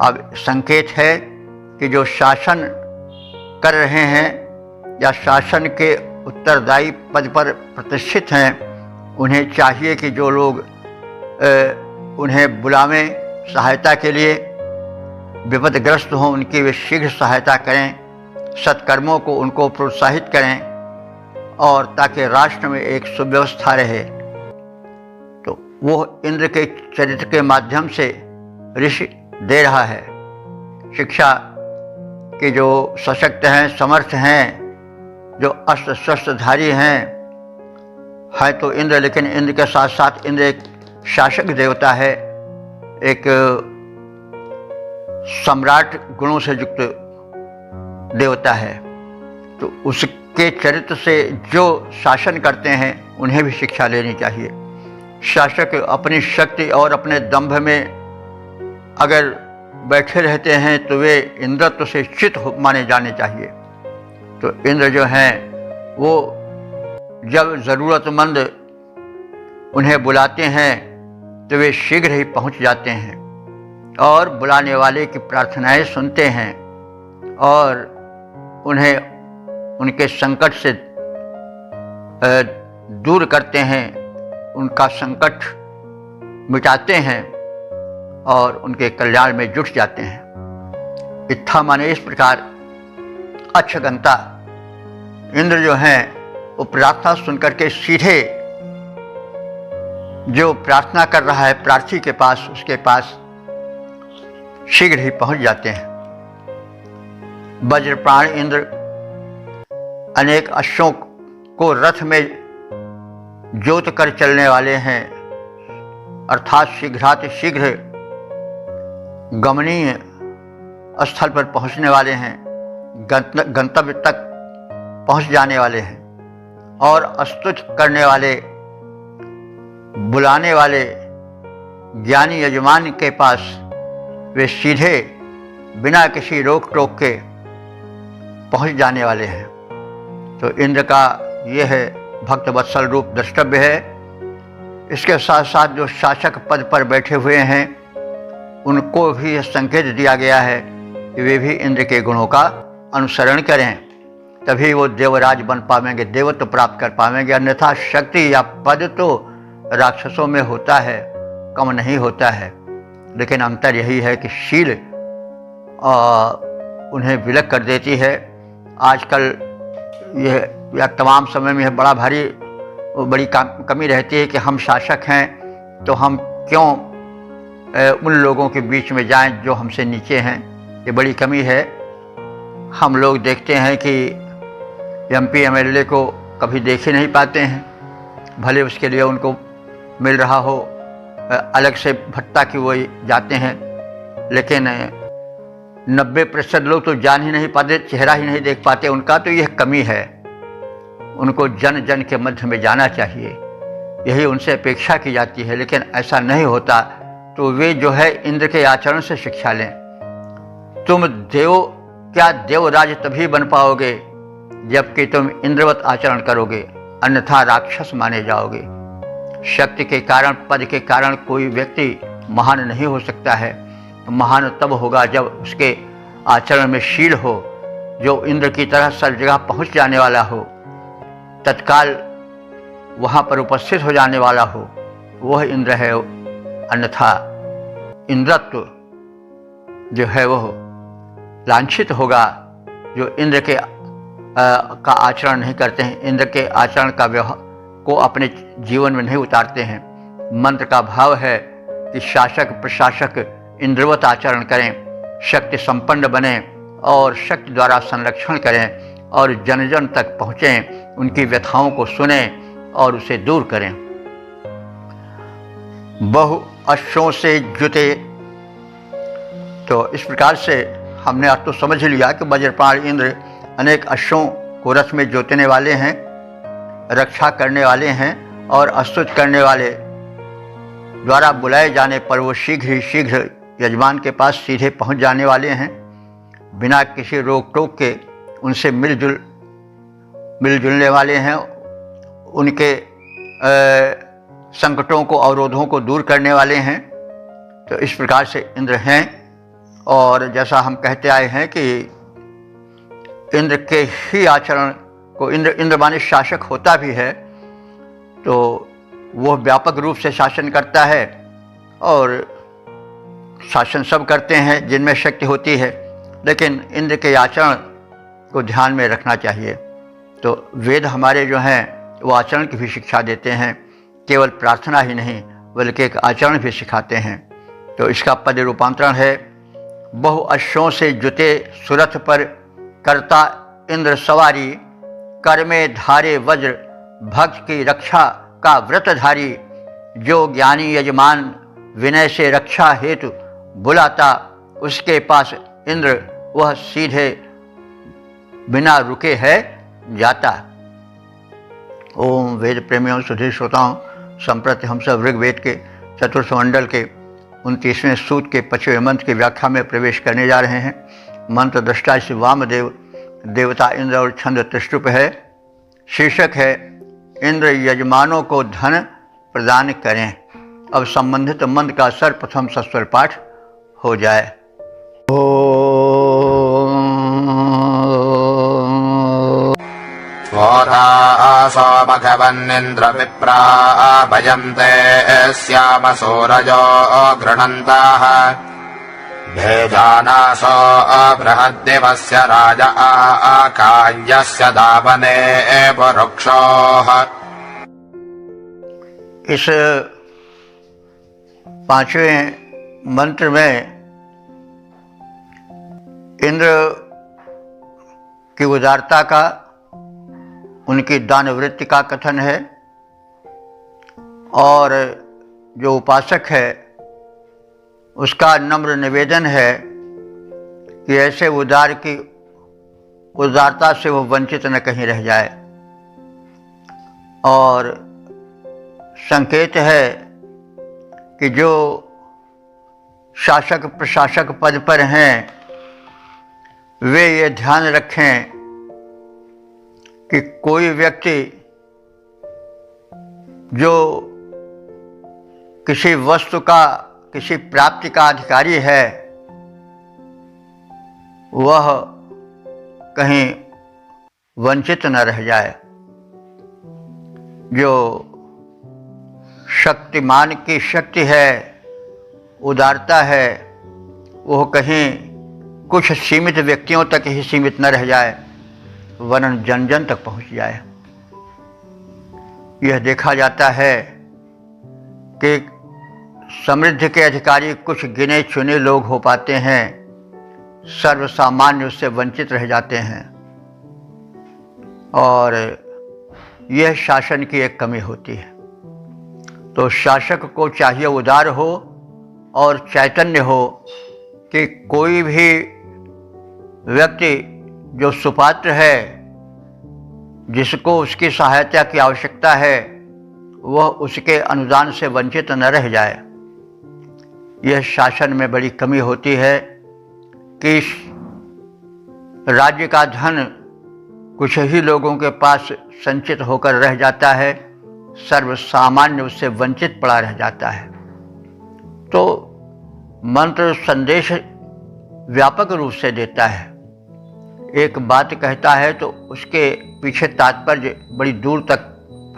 अब संकेत है कि जो शासन कर रहे हैं या शासन के उत्तरदायी पद पर प्रतिष्ठित हैं, उन्हें चाहिए कि जो लोग उन्हें बुलावें सहायता के लिए, विपदग्रस्त हों उनकी वे शीघ्र सहायता करें, सत्कर्मों को उनको प्रोत्साहित करें, और ताकि राष्ट्र में एक सुव्यवस्था रहे। तो वो इंद्र के चरित्र के माध्यम से ऋषि दे रहा है शिक्षा कि जो सशक्त हैं, समर्थ हैं, जो अस्त्र शस्त्रधारी हैं, है तो इंद्र, लेकिन इंद्र के साथ साथ इंद्र एक शासक देवता है, एक सम्राट गुणों से युक्त देवता है। तो उसके चरित्र से जो शासन करते हैं उन्हें भी शिक्षा लेनी चाहिए। शासक अपनी शक्ति और अपने दंभ में अगर बैठे रहते हैं तो वे इंद्रत्व से च्युत माने जाने चाहिए। तो इंद्र जो हैं वो जब ज़रूरतमंद उन्हें बुलाते हैं तो वे शीघ्र ही पहुंच जाते हैं और बुलाने वाले की प्रार्थनाएं सुनते हैं और उन्हें उनके संकट से दूर करते हैं, उनका संकट मिटाते हैं और उनके कल्याण में जुट जाते हैं। इत्था माने इस प्रकार अच्छगंता। इंद्र जो हैं वो प्रार्थना सुनकर के सीधे जो प्रार्थना कर रहा है प्रार्थी के पास, उसके पास शीघ्र ही पहुंच जाते हैं। वज्रप्राण इंद्र अनेक अश्वों को रथ में जोत कर चलने वाले हैं, अर्थात शीघ्राति शीघ्र गमनीय स्थल पर पहुंचने वाले हैं, गंतव्य तक पहुंच जाने वाले हैं। और स्तुति करने वाले, बुलाने वाले ज्ञानी यजमान के पास वे सीधे बिना किसी रोक टोक के पहुंच जाने वाले हैं। तो इंद्र का यह है भक्त वत्सल रूप द्रष्टव्य है। इसके साथ साथ जो शासक पद पर बैठे हुए हैं उनको भी यह संकेत दिया गया है कि वे भी इंद्र के गुणों का अनुसरण करें, तभी वो देवराज बन पावेंगे, देवत्व प्राप्त कर पावेंगे। अन्यथा शक्ति या पद तो राक्षसों में होता है, कम नहीं होता है, लेकिन अंतर यही है कि शील उन्हें विलग कर देती है। आजकल यह तमाम समय में बड़ा भारी बड़ी कमी रहती है कि हम शासक हैं तो हम क्यों उन लोगों के बीच में जाएं जो हमसे नीचे हैं। ये बड़ी कमी है। हम लोग देखते हैं कि MP MLA को कभी देख ही नहीं पाते हैं, भले उसके लिए उनको मिल रहा हो अलग से भत्ता कि वो जाते हैं, लेकिन 90% लोग तो जान ही नहीं पाते, चेहरा ही नहीं देख पाते उनका। तो यह कमी है, उनको जन जन के मध्य में जाना चाहिए, यही उनसे अपेक्षा की जाती है। लेकिन ऐसा नहीं होता, तो वे जो है इंद्र के आचरण से शिक्षा लें। तुम क्या देवराज तभी बन पाओगे जबकि तुम इंद्रवत आचरण करोगे, अन्यथा राक्षस माने जाओगे। शक्ति के कारण, पद के कारण कोई व्यक्ति महान नहीं हो सकता है। महान तब होगा जब उसके आचरण में शील हो, जो इंद्र की तरह सब जगह पहुंच जाने वाला हो, तत्काल वहां पर उपस्थित हो जाने वाला हो, वह इंद्र है। अन्यथा इंद्रत्व जो है वह लांछित होगा। जो इंद्र के का आचरण नहीं करते हैं, इंद्र के आचरण का व्यवहार को अपने जीवन में नहीं उतारते हैं। मंत्र का भाव है कि शासक प्रशासक इंद्रवत आचरण करें, शक्ति संपन्न बने और शक्ति द्वारा संरक्षण करें और जन जन तक पहुँचें, उनकी व्यथाओं को सुने और उसे दूर करें। बहु अश्वों से जुते, तो इस प्रकार से हमने आज तो समझ लिया कि वज्रपाण इंद्र अनेक अश्वों को रथ में जोतने वाले हैं, रक्षा करने वाले हैं और अस्तुत करने वाले द्वारा बुलाए जाने पर वो शीघ्र ही शीघ्र यजमान के पास सीधे पहुंच जाने वाले हैं। बिना किसी रोक टोक के उनसे मिलजुलने वाले हैं, उनके संकटों को अवरोधों को दूर करने वाले हैं। तो इस प्रकार से इंद्र हैं। और जैसा हम कहते आए हैं कि इंद्र के ही आचरण को, इंद्र माने शासक होता भी है, तो वो व्यापक रूप से शासन करता है और शासन सब करते हैं जिनमें शक्ति होती है, लेकिन इंद्र के आचरण को ध्यान में रखना चाहिए। तो वेद हमारे जो हैं वो आचरण की भी शिक्षा देते हैं, केवल प्रार्थना ही नहीं बल्कि एक आचरण भी सिखाते हैं। तो इसका पद रूपांतरण है, बहु अश्वों से जुते सुरथ पर करता इंद्र सवारी, कर में धारे वज्र भक्त की रक्षा का व्रतधारी, जो ज्ञानी यजमान विनय से रक्षा हेतु बुलाता, उसके पास इंद्र वह सीधे बिना रुके है जाता। ओम वेद प्रेमियों सुधीर श्रोताओं, संप्रति हम सब ऋग्वेद के चतुर्थ मंडल के 29वें सूक्त के 5वें मंत्र की व्याख्या में प्रवेश करने जा रहे हैं। मंत्र दृष्टा श्री वामदेव देवता इंद्र और छंद त्रिष्टुप है। शीर्षक है इंद्र यजमानों को धन प्रदान करें। अब संबंधित मंत्र का सर्वप्रथम सस्वर पाठ हो जाए। स्वोतासो भगवन्निन्द्र विप्रा भजन्ते श्याम सूरजो गृह्णन्ताः, भेजानासो बृहद्दिवस्य राज आकाञ्जस्य दावने वृक्षोः। इस 5वें मंत्र में इंद्र की उदारता का, उनकी दान वृत्ति का कथन है और जो उपासक है उसका नम्र निवेदन है कि ऐसे उदार की उदारता से वो वंचित न कहीं रह जाए। और संकेत है कि जो शासक प्रशासक पद पर हैं वे ये ध्यान रखें कि कोई व्यक्ति जो किसी वस्तु का, किसी प्राप्ति का अधिकारी है, वह कहीं वंचित न रह जाए। जो शक्तिमान की शक्ति है, उदारता है, वह कहीं कुछ सीमित व्यक्तियों तक ही सीमित न रह जाए, वरन जन जन तक पहुंच जाए। यह देखा जाता है कि समृद्धि के अधिकारी कुछ गिने चुने लोग हो पाते हैं, सर्वसामान्य उससे वंचित रह जाते हैं और यह शासन की एक कमी होती है। तो शासक को चाहिए उदार हो और चैतन्य हो कि कोई भी व्यक्ति जो सुपात्र है, जिसको उसकी सहायता की आवश्यकता है, वह उसके अनुदान से वंचित न रह जाए। यह शासन में बड़ी कमी होती है कि राज्य का धन कुछ ही लोगों के पास संचित होकर रह जाता है, सर्वसामान्य उससे वंचित पड़ा रह जाता है। तो मंत्र संदेश व्यापक रूप से देता है। एक बात कहता है तो उसके पीछे तात्पर्य बड़ी दूर तक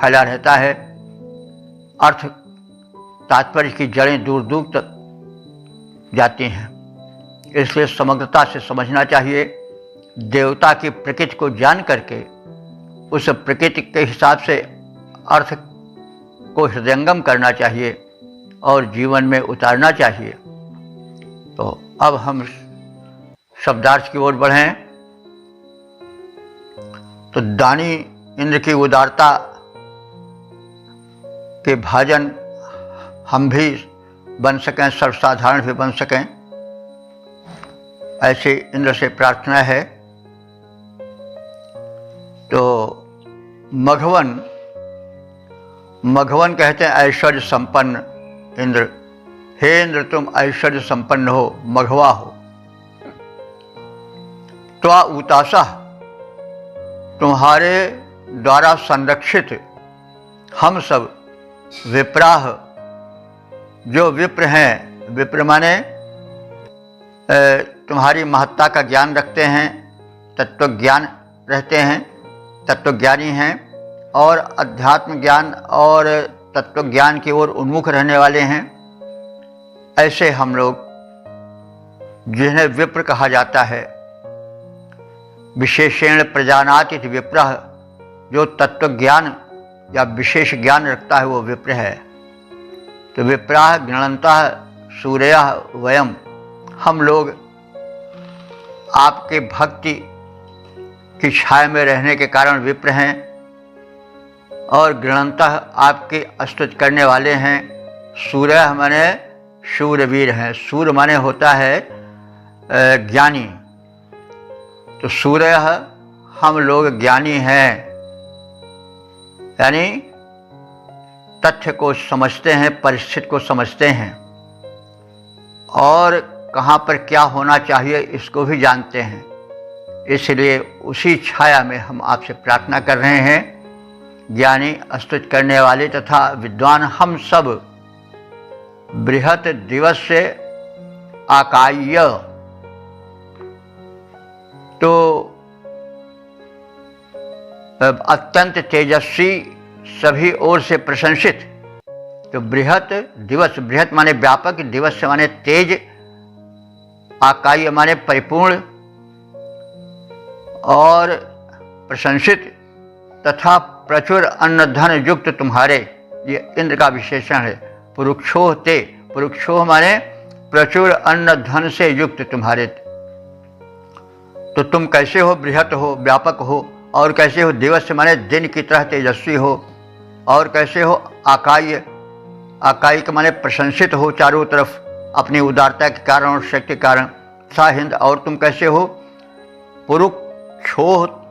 फैला रहता है। अर्थ तात्पर्य की जड़ें दूर दूर तक जाती हैं, इसलिए समग्रता से समझना चाहिए। देवता की प्रकृति को जान करके उस प्रकृति के हिसाब से अर्थ को हृदयंगम करना चाहिए और जीवन में उतारना चाहिए। तो अब हम शब्दार्थ की ओर बढ़ें। तो दानी इंद्र की उदारता के भाजन हम भी बन सकें, सर्वसाधारण भी बन सकें, ऐसे इंद्र से प्रार्थना है। तो मघवन कहते हैं ऐश्वर्य संपन्न इंद्र। हे इंद्र, तुम ऐश्वर्य संपन्न हो, मघवा हो। त्वा उतासा, तुम्हारे द्वारा संरक्षित हम सब विप्राह, जो विप्र हैं, विप्र माने तुम्हारी महत्ता का ज्ञान रखते हैं, तत्व ज्ञान रहते हैं, तत्वज्ञानी हैं और अध्यात्म ज्ञान और तत्व ज्ञान की ओर उन्मुख रहने वाले हैं, ऐसे हम लोग जिन्हें विप्र कहा जाता है। विशेषेण प्रजानाति विप्रः, जो तत्व ज्ञान या विशेष ज्ञान रखता है वो विप्र है। तो विप्राः गृणन्तः सूर्यः वयम्, हम लोग आपके भक्ति की छाया में रहने के कारण विप्र हैं और गृणन्तः आपके स्तुति करने वाले हैं। सूर्य माने शूरवीर हैं, सूर्य माने होता है ज्ञानी। तो सूर्य हम लोग ज्ञानी हैं, यानी तथ्य को समझते हैं, परिस्थिति को समझते हैं और कहाँ पर क्या होना चाहिए इसको भी जानते हैं। इसलिए उसी छाया में हम आपसे प्रार्थना कर रहे हैं। ज्ञानी, स्तुति करने वाले तथा विद्वान हम सब बृहत दिवस से आकाय, तो अत्यंत तेजस्वी, सभी ओर से प्रशंसित। तो बृहत दिवस, बृहत माने व्यापक, दिवस माने तेज, आकाय माने परिपूर्ण और प्रशंसित तथा प्रचुर अन्न धन युक्त तुम्हारे, ये इंद्र का विशेषण है। पुरुक्षोह ते, पुरुक्षोह माने प्रचुर अन्न धन से युक्त तुम्हारे। तो तुम कैसे हो? बृहत हो, व्यापक हो। और कैसे हो? दिवस माने दिन की तरह तेजस्वी हो। और कैसे हो? आकाय, आकाय के माने प्रशंसित हो चारों तरफ अपनी उदारता के कारण और शक्ति के कारण। सा हिंद, और तुम कैसे हो? पुरुक्षोह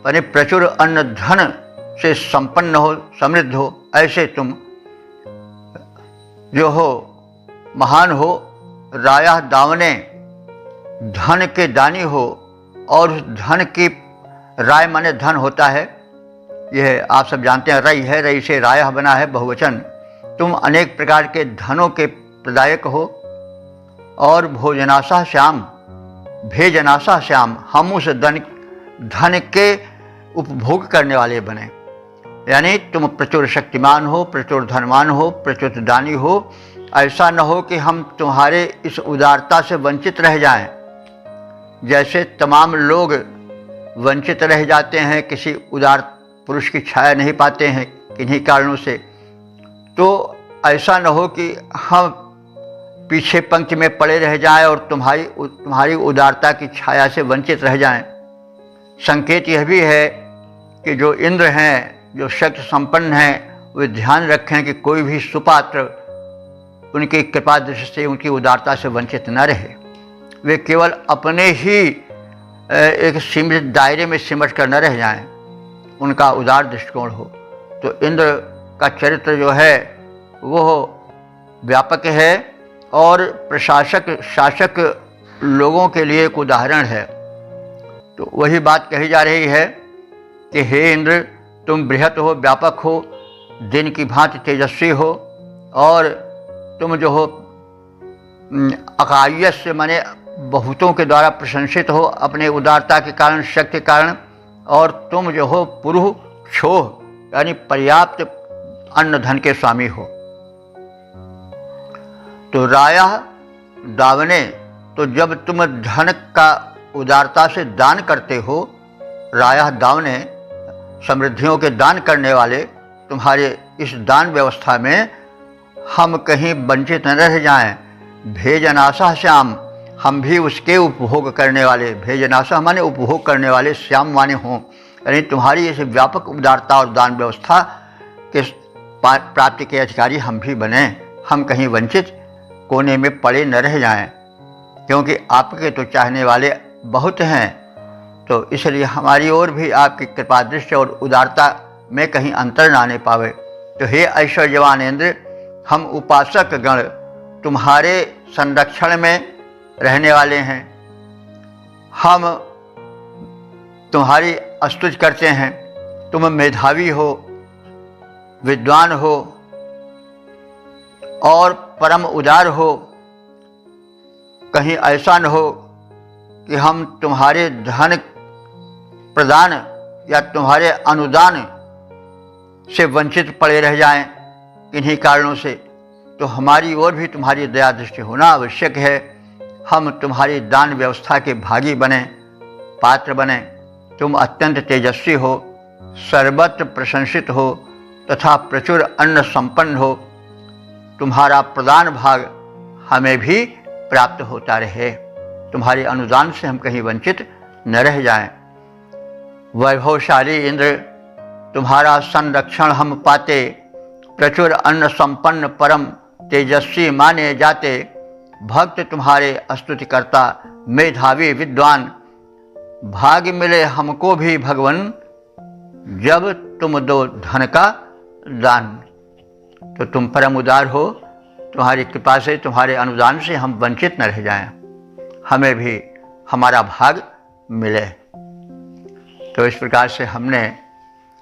यानी प्रचुर अन्न धन से संपन्न हो, समृद्ध हो। ऐसे तुम जो हो महान हो। राया दावने, धन के दानी हो। और धन की, राय माने धन होता है, यह आप सब जानते हैं, रई है, रई से राय बना है, बहुवचन। तुम अनेक प्रकार के धनों के प्रदायक हो। और भोजनाशा श्याम, भेजनाशा श्याम, हम उस धन के उपभोग करने वाले बने। यानी तुम प्रचुर शक्तिमान हो, प्रचुर धनवान हो, प्रचुर दानी हो। ऐसा न हो कि हम तुम्हारे इस उदारता से वंचित रह जाएं, जैसे तमाम लोग वंचित रह जाते हैं, किसी उदार पुरुष की छाया नहीं पाते हैं किन्हीं कारणों से। तो ऐसा न हो कि हम पीछे पंक्ति में पड़े रह जाएं और तुम्हारी उदारता की छाया से वंचित रह जाएं। संकेत यह भी है कि जो इंद्र हैं, जो शक्ति संपन्न हैं, वे ध्यान रखें कि कोई भी सुपात्र उनकी कृपा दृष्टि से, उनकी उदारता से वंचित न रहे। वे केवल अपने ही एक सीमित दायरे में सिमट कर न रह जाएं, उनका उदार दृष्टिकोण हो। तो इंद्र का चरित्र जो है वो व्यापक है और प्रशासक, शासक लोगों के लिए एक उदाहरण है। तो वही बात कही जा रही है कि हे इंद्र, तुम बृहत हो, व्यापक हो, दिन की भांति तेजस्वी हो। और तुम जो हो अकायस से माने बहुतों के द्वारा प्रशंसित हो अपने उदारता के कारण, शक्ति के कारण। और तुम जो हो पुरुष क्षोह यानी पर्याप्त अन्न धन के स्वामी हो। तो राया दावने, तो जब तुम धन का उदारता से दान करते हो, रायः दावने, समृद्धियों के दान करने वाले, तुम्हारे इस दान व्यवस्था में हम कहीं वंचित न रह जाएं। भेजनाशा श्याम, हम भी उसके उपभोग करने वाले, भेजनाशा माने उपभोग करने वाले, श्याम माने हों, यानी तुम्हारी इस व्यापक उदारता और दान व्यवस्था के प्राप्ति के अधिकारी हम भी बने, हम कहीं वंचित कोने में पड़े न रह जाएं, क्योंकि आपके तो चाहने वाले बहुत हैं, तो इसलिए हमारी ओर भी आपकी कृपा दृष्टि और उदारता में कहीं अंतर न आने पावे। तो हे ऐश्वर्यवान इंद्र, हम उपासक गण तुम्हारे संरक्षण में रहने वाले हैं, हम तुम्हारी स्तुति करते हैं। तुम मेधावी हो, विद्वान हो और परम उदार हो। कहीं ऐसा न हो कि हम तुम्हारे धन प्रदान या तुम्हारे अनुदान से वंचित पड़े रह जाएं किन्हीं कारणों से। तो हमारी ओर भी तुम्हारी दया दृष्टि होना आवश्यक है। हम तुम्हारी दान व्यवस्था के भागी बने, पात्र बने। तुम अत्यंत तेजस्वी हो, सर्वत्र प्रशंसित हो तथा प्रचुर अन्न संपन्न हो। तुम्हारा प्रदान भाग हमें भी प्राप्त होता रहे, तुम्हारे अनुदान से हम कहीं वंचित न रह जाएं। वैभवशाली इंद्र, तुम्हारा संरक्षण हम पाते, प्रचुर अन्न संपन्न परम तेजस्वी माने जाते। भक्त तुम्हारे स्तुति करता, मेधावी विद्वान। भाग्य मिले हमको भी भगवन, जब तुम दो धन का दान। तो तुम परम उदार हो, तुम्हारी कृपा से, तुम्हारे अनुदान से हम वंचित न रह जाएं, हमें भी हमारा भाग मिले। तो इस प्रकार से हमने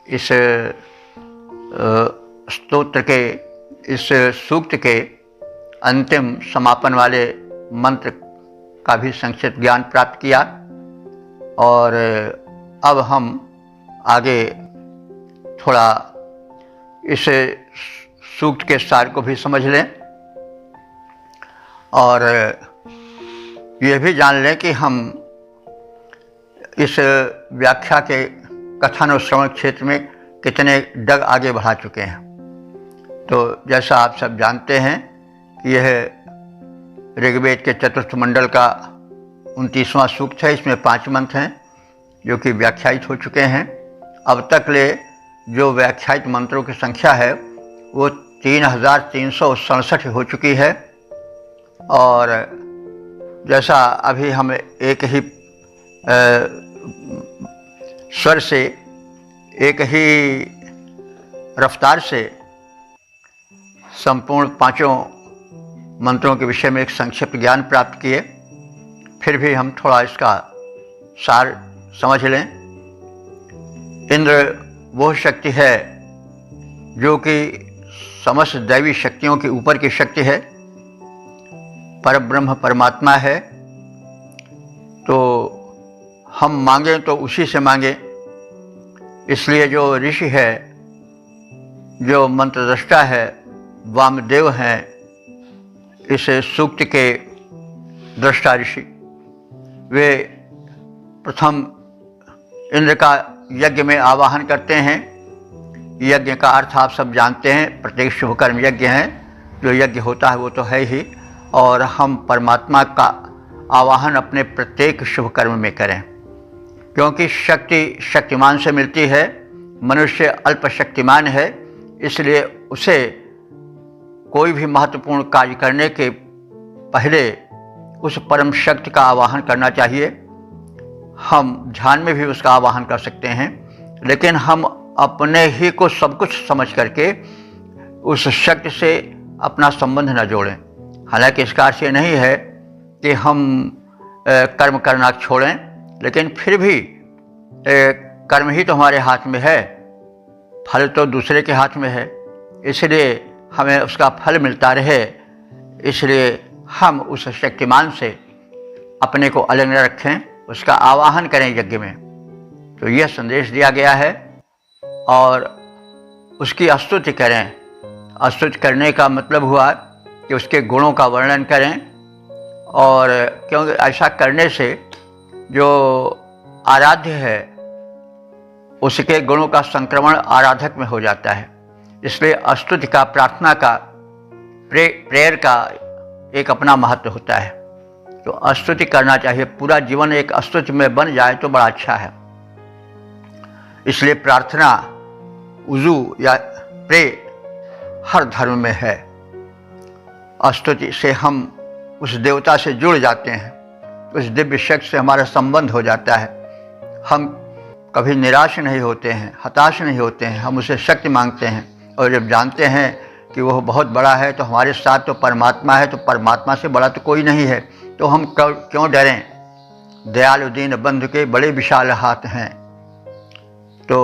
इस स्तोत्र के, इस सूक्त के अंतिम समापन वाले मंत्र का भी संक्षिप्त ज्ञान प्राप्त किया। और अब हम आगे थोड़ा इस सूक्त के सार को भी समझ लें और ये भी जान लें कि हम इस व्याख्या के कथन और श्रवण क्षेत्र में कितने डग आगे बढ़ा चुके हैं। तो जैसा आप सब जानते हैं कि यह ऋग्वेद के चतुर्थ मंडल का 29वां सूक्त है। इसमें 5 मंत्र हैं जो कि व्याख्यायित हो चुके हैं। अब तक ले जो व्याख्यायित मंत्रों की संख्या है वो 3367 हो चुकी है। और जैसा अभी हम एक ही स्वर से, एक ही रफ्तार से संपूर्ण 5 मंत्रों के विषय में एक संक्षिप्त ज्ञान प्राप्त किए, फिर भी हम थोड़ा इसका सार समझ लें। इंद्र वो शक्ति है जो कि समस्त दैवी शक्तियों के ऊपर की शक्ति है, परब्रह्म परमात्मा है। तो हम मांगें तो उसी से मांगें। इसलिए जो ऋषि है, जो मंत्रद्रष्टा है, वामदेव हैं इस सूक्त के दृष्टा ऋषि, वे प्रथम इंद्र का यज्ञ में आवाहन करते हैं। यज्ञ का अर्थ आप सब जानते हैं, प्रत्येक शुभ कर्म यज्ञ है। जो यज्ञ होता है वो तो है ही, और हम परमात्मा का आवाहन अपने प्रत्येक शुभ कर्म में करें, क्योंकि शक्ति शक्तिमान से मिलती है। मनुष्य अल्प शक्तिमान है, इसलिए उसे कोई भी महत्वपूर्ण कार्य करने के पहले उस परम शक्ति का आवाहन करना चाहिए। हम ध्यान में भी उसका आवाहन कर सकते हैं, लेकिन हम अपने ही को सब कुछ समझ करके उस शक्ति से अपना संबंध न जोड़ें। हालांकि इसका अर्थ ये नहीं है कि हम कर्म करना छोड़ें, लेकिन फिर भी कर्म ही तो हमारे हाथ में है, फल तो दूसरे के हाथ में है। इसलिए हमें उसका फल मिलता रहे, इसलिए हम उस शक्तिमान से अपने को अलग न रखें, उसका आवाहन करें यज्ञ में। तो यह संदेश दिया गया है। और उसकी स्तुति करें। स्तुति करने का मतलब हुआ कि उसके गुणों का वर्णन करें, और क्योंकि ऐसा करने से जो आराध्य है उसके गुणों का संक्रमण आराधक में हो जाता है। इसलिए स्तुति का, प्रार्थना का, प्रेयर का एक अपना महत्व होता है। तो स्तुति करना चाहिए, पूरा जीवन एक स्तुति में बन जाए तो बड़ा अच्छा है। इसलिए प्रार्थना, वुजू या प्रे हर धर्म में है। स्तुति से हम उस देवता से जुड़ जाते हैं, उस दिव्य शक्ति से हमारा संबंध हो जाता है। हम कभी निराश नहीं होते हैं, हताश नहीं होते हैं, हम उसे शक्ति मांगते हैं। और जब जानते हैं कि वह बहुत बड़ा है, तो हमारे साथ तो परमात्मा है, तो परमात्मा से बड़ा तो कोई नहीं है, तो हम क्यों डरें। दयालु दीन बंधु के बड़े विशाल हाथ हैं। तो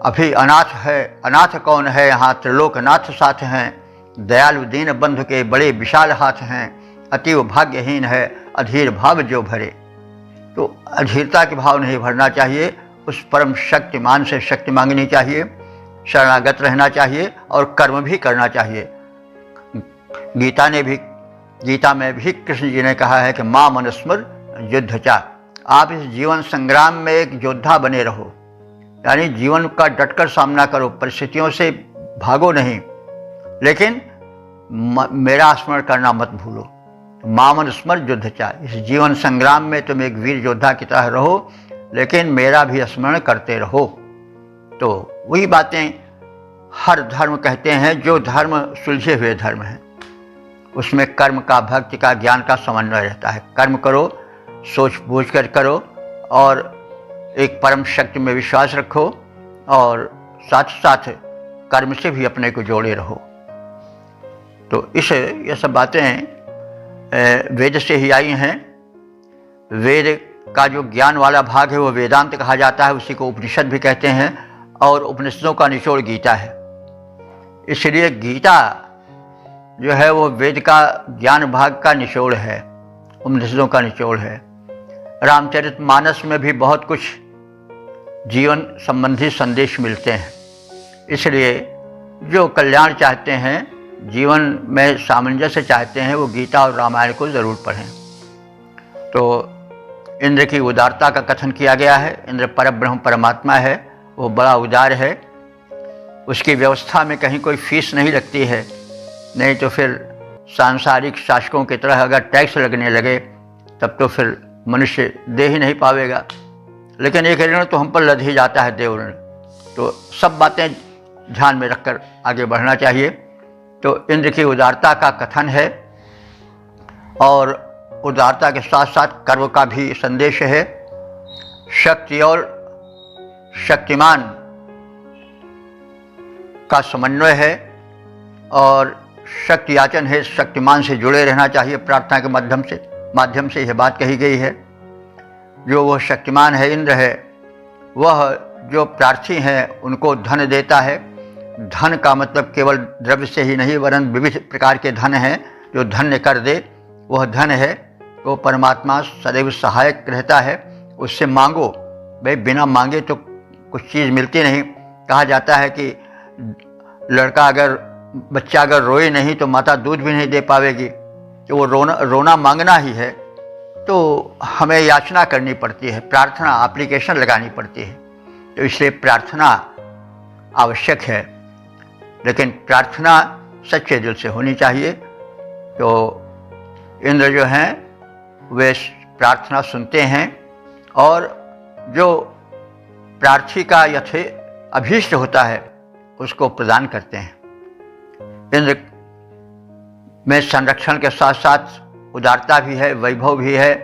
अभी अनाथ है, अनाथ कौन है यहाँ, त्रिलोकनाथ साथ हैं। दयालु दीन बंधु के बड़े विशाल हाथ हैं, अतीव भाग्यहीन है अधीर भाव जो भरे। तो अधीरता के भाव नहीं भरना चाहिए, उस परम शक्तिमान से शक्ति मांगनी चाहिए, शरणागत रहना चाहिए और कर्म भी करना चाहिए। गीता में भी कृष्ण जी ने कहा है कि मां मनुस्मर युद्ध चा। आप इस जीवन संग्राम में एक योद्धा बने रहो, यानी जीवन का डटकर सामना करो, परिस्थितियों से भागो नहीं, लेकिन मेरा स्मरण करना मत भूलो। मां मनुस्मर युद्ध चा, इस जीवन संग्राम में तुम एक वीर योद्धा की तरह रहो, लेकिन मेरा भी स्मरण करते रहो। तो वही बातें हर धर्म कहते हैं। जो धर्म सुलझे हुए धर्म हैं, उसमें कर्म का, भक्ति का, ज्ञान का समन्वय रहता है। कर्म करो, सोच बूझ कर करो और एक परम शक्ति में विश्वास रखो, और साथ साथ कर्म से भी अपने को जोड़े रहो। तो ये सब बातें वेद से ही आई हैं। वेद का जो ज्ञान वाला भाग है वो वेदांत कहा जाता है, उसी को उपनिषद भी कहते हैं, और उपनिषदों का निचोड़ गीता है। इसलिए गीता जो है वो वेद का ज्ञान भाग का निचोड़ है, उपनिषदों का निचोड़ है। रामचरितमानस में भी बहुत कुछ जीवन संबंधी संदेश मिलते हैं। इसलिए जो कल्याण चाहते हैं, जीवन में सामंजस्य चाहते हैं, वो गीता और रामायण को ज़रूर पढ़ें। तो इंद्र की उदारता का कथन किया गया है। इंद्र परब्रह्म परमात्मा है, वो बड़ा उदार है। उसकी व्यवस्था में कहीं कोई फीस नहीं लगती है, नहीं तो फिर सांसारिक शासकों की तरह अगर टैक्स लगने लगे तब तो फिर मनुष्य दे ही नहीं पावेगा। लेकिन एक ऋण तो हम पर लद ही जाता है, देव ऋण। तो सब बातें ध्यान में रखकर आगे बढ़ना चाहिए। तो इंद्र की उदारता का कथन है, और उदारता के साथ साथ कर्म का भी संदेश है। शक्ति और शक्तिमान का समन्वय है, और शक्ति याचन है, शक्तिमान से जुड़े रहना चाहिए। प्रार्थना के माध्यम से यह बात कही गई है। जो वह शक्तिमान है, इंद्र है, वह जो प्रार्थी हैं उनको धन देता है। धन का मतलब केवल द्रव्य से ही नहीं, वरन विविध प्रकार के धन हैं। जो धन्य कर दे वह धन है। वो परमात्मा सदैव सहायक रहता है। उससे मांगो, भाई बिना मांगे तो कुछ चीज़ मिलती नहीं। कहा जाता है कि बच्चा अगर रोए नहीं तो माता दूध भी नहीं दे पावेगी। तो वो रोना मांगना ही है। तो हमें याचना करनी पड़ती है, प्रार्थना एप्लीकेशन लगानी पड़ती है। तो इसलिए प्रार्थना आवश्यक है, लेकिन प्रार्थना सच्चे दिल से होनी चाहिए। तो इंद्र जो हैं वे प्रार्थना सुनते हैं, और जो प्रार्थी का अभीष्ट होता है उसको प्रदान करते हैं। इंद्र में संरक्षण के साथ साथ उदारता भी है, वैभव भी है,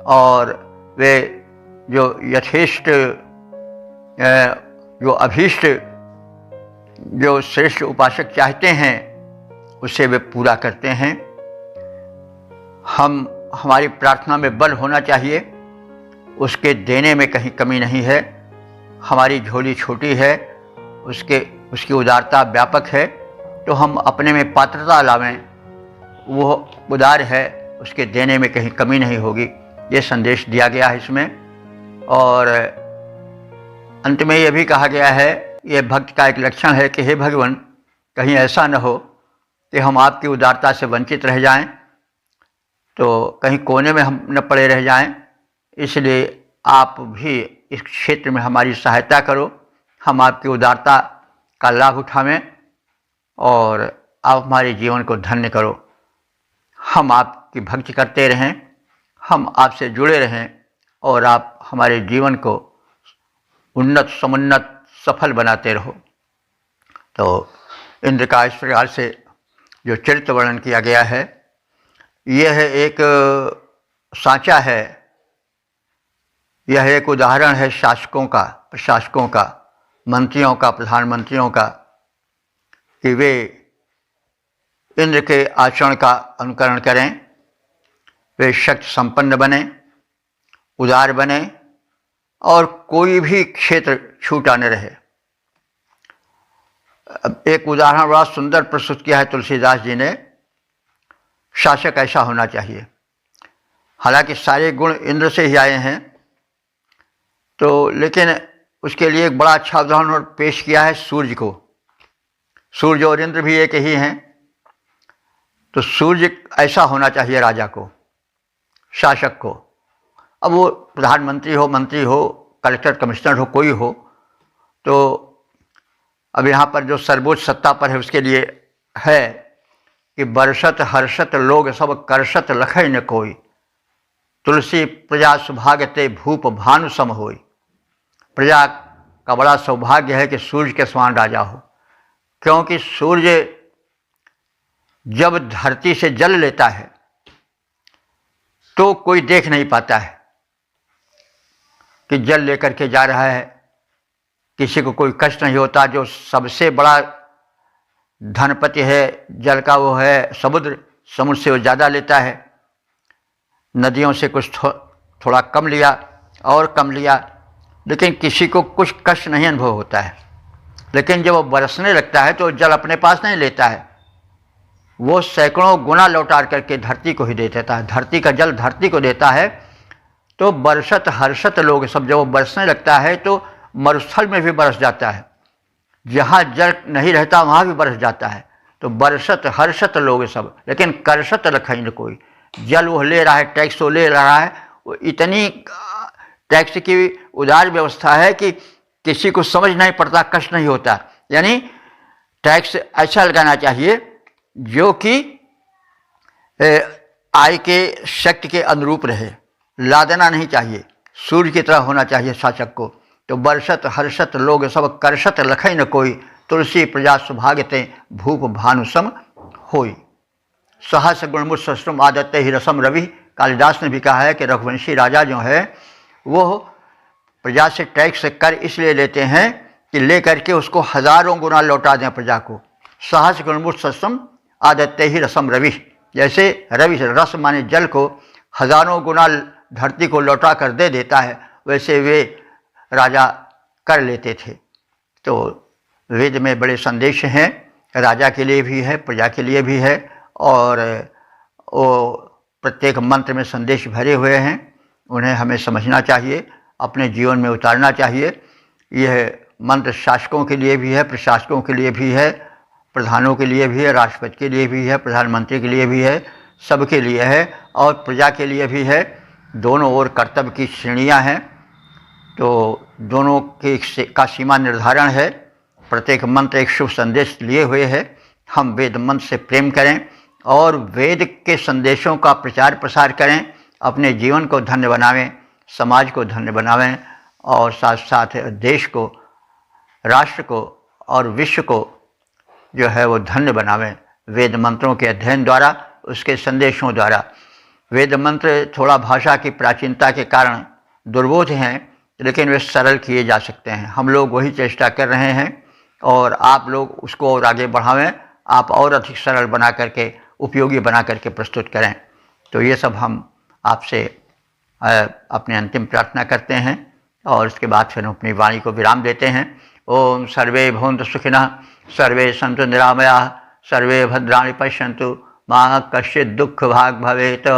और वे जो यथेष्ट, जो अभीष्ट, जो श्रेष्ठ उपासक चाहते हैं उसे वे पूरा करते हैं। हमारी प्रार्थना में बल होना चाहिए, उसके देने में कहीं कमी नहीं है। हमारी झोली छोटी है, उसकी उदारता व्यापक है, तो हम अपने में पात्रता लावें। वो उदार है, उसके देने में कहीं कमी नहीं होगी। ये संदेश दिया गया है इसमें। और अंत में यह भी कहा गया है, ये भक्त का एक लक्षण है कि हे भगवान, कहीं ऐसा न हो कि हम आपकी उदारता से वंचित रह जाएं, तो कहीं कोने में हम न पड़े रह जाएं। इसलिए आप भी इस क्षेत्र में हमारी सहायता करो, हम आपकी उदारता का लाभ उठावें और आप हमारे जीवन को धन्य करो। हम आपकी भक्ति करते रहें, हम आपसे जुड़े रहें और आप हमारे जीवन को उन्नत समुन्नत सफल बनाते रहो। तो इंद्र का इस प्रकार से जो चरित्र वर्णन किया गया है, यह एक सांचा है, यह एक उदाहरण है शासकों का, प्रशासकों का, मंत्रियों का, प्रधानमंत्रियों का, कि वे इंद्र के आचरण का अनुकरण करें, वे शक्ति संपन्न बने, उदार बने और कोई भी क्षेत्र छूटा न रहे। एक उदाहरण बड़ा सुंदर प्रस्तुत किया है तुलसीदास जी ने। शासक ऐसा होना चाहिए, हालांकि सारे गुण इंद्र से ही आए हैं, तो लेकिन उसके लिए एक बड़ा अच्छा उदाहरण और पेश किया है सूर्य को। सूर्य और इंद्र भी एक ही हैं, तो सूर्य ऐसा होना चाहिए राजा को, शासक को। अब वो प्रधानमंत्री हो, मंत्री हो, कलेक्टर, कमिश्नर हो, कोई हो, तो अब यहाँ पर जो सर्वोच्च सत्ता पर है उसके लिए है कि बरसत हर्षत लोग सब करसत लखै न कोई, तुलसी प्रजा सुभागते भूप भानु सम होई। प्रजा का बड़ा सौभाग्य है कि सूर्य के समान राजा हो, क्योंकि सूर्य जब धरती से जल लेता है तो कोई देख नहीं पाता है कि जल लेकर के जा रहा है, किसी को कोई कष्ट नहीं होता। जो सबसे बड़ा धनपति है जल का वो है समुद्र, समुद्र से वो ज़्यादा लेता है, नदियों से कुछ थोड़ा कम लिया और कम लिया, लेकिन किसी को कुछ कष्ट नहीं अनुभव होता है। लेकिन जब वो बरसने लगता है तो जल अपने पास नहीं लेता है, वो सैकड़ों गुना लौटा करके धरती को ही दे देता है। धरती का जल धरती को देता है। तो बरसत हर्षत लोग सब, जब वो बरसने लगता है तो मरुस्थल में भी बरस जाता है, जहाँ जल नहीं रहता वहाँ भी बरस जाता है। तो बरसत हर्षत लोग सब, लेकिन करसत रखै न कोई। जल वो ले रहा है, टैक्स वो ले रहा है, वो इतनी टैक्स की उदार व्यवस्था है कि किसी को समझ नहीं पड़ता, कष्ट नहीं होता। यानी टैक्स ऐसा लगाना चाहिए जो कि आय के शक्ति के अनुरूप रहे, लादना नहीं चाहिए, सूर्य की तरह होना चाहिए शासक को। तो बरसत हर्षत लोग सब करसत लखै न कोई, तुलसी प्रजा सुभागते भूप भानुसम होई। सहस गुणमुत सस्त्रम आदत्ते ही रसम रवि। कालिदास ने भी कहा है कि रघुवंशी राजा जो है वो प्रजा से टैक्स कर इसलिए लेते हैं कि ले करके उसको हजारों गुना लौटा दें प्रजा को। सहस गुणमुत सस्त्रम आदत्ते ही रसम रवि, जैसे रवि रस माने जल को हजारों गुना धरती को लौटा कर दे देता है, वैसे वे राजा कर लेते थे। तो वेद में बड़े संदेश हैं, राजा के लिए भी है, प्रजा के लिए भी है, और वो प्रत्येक मंत्र में संदेश भरे हुए हैं। उन्हें हमें समझना चाहिए, अपने जीवन में उतारना चाहिए। यह मंत्र शासकों के लिए भी है, प्रशासकों के लिए भी है, प्रधानों के लिए भी है, राष्ट्रपति के लिए भी है, प्रधानमंत्री के लिए भी है, सबके लिए है और प्रजा के लिए भी है। दोनों ओर कर्तव्य की श्रेणियां हैं, तो दोनों के का सीमा निर्धारण है। प्रत्येक मंत्र एक शुभ संदेश लिए हुए है। हम वेद मंत्र से प्रेम करें और वेद के संदेशों का प्रचार प्रसार करें, अपने जीवन को धन्य बनावें, समाज को धन्य बनावें और साथ साथ देश को, राष्ट्र को और विश्व को जो है वो धन्य बनावें वेद मंत्रों के अध्ययन द्वारा, उसके संदेशों द्वारा। वेद मंत्र थोड़ा भाषा की प्राचीनता के कारण दुर्बोध हैं, लेकिन वे सरल किए जा सकते हैं। हम लोग वही चेष्टा कर रहे हैं और आप लोग उसको और आगे बढ़ावें, आप और अधिक सरल बना करके, उपयोगी बना करके प्रस्तुत करें। तो ये सब हम आपसे अपने अंतिम प्रार्थना करते हैं और उसके बाद फिर हम अपनी वाणी को विराम देते हैं। ओम सर्वे भवन्तु सुखिनः, सर्वे सन्तु निरामयाः, सर्वे भद्राणि पश्यन्तु, मा कश्चित् दुःख भाग् भवेत्।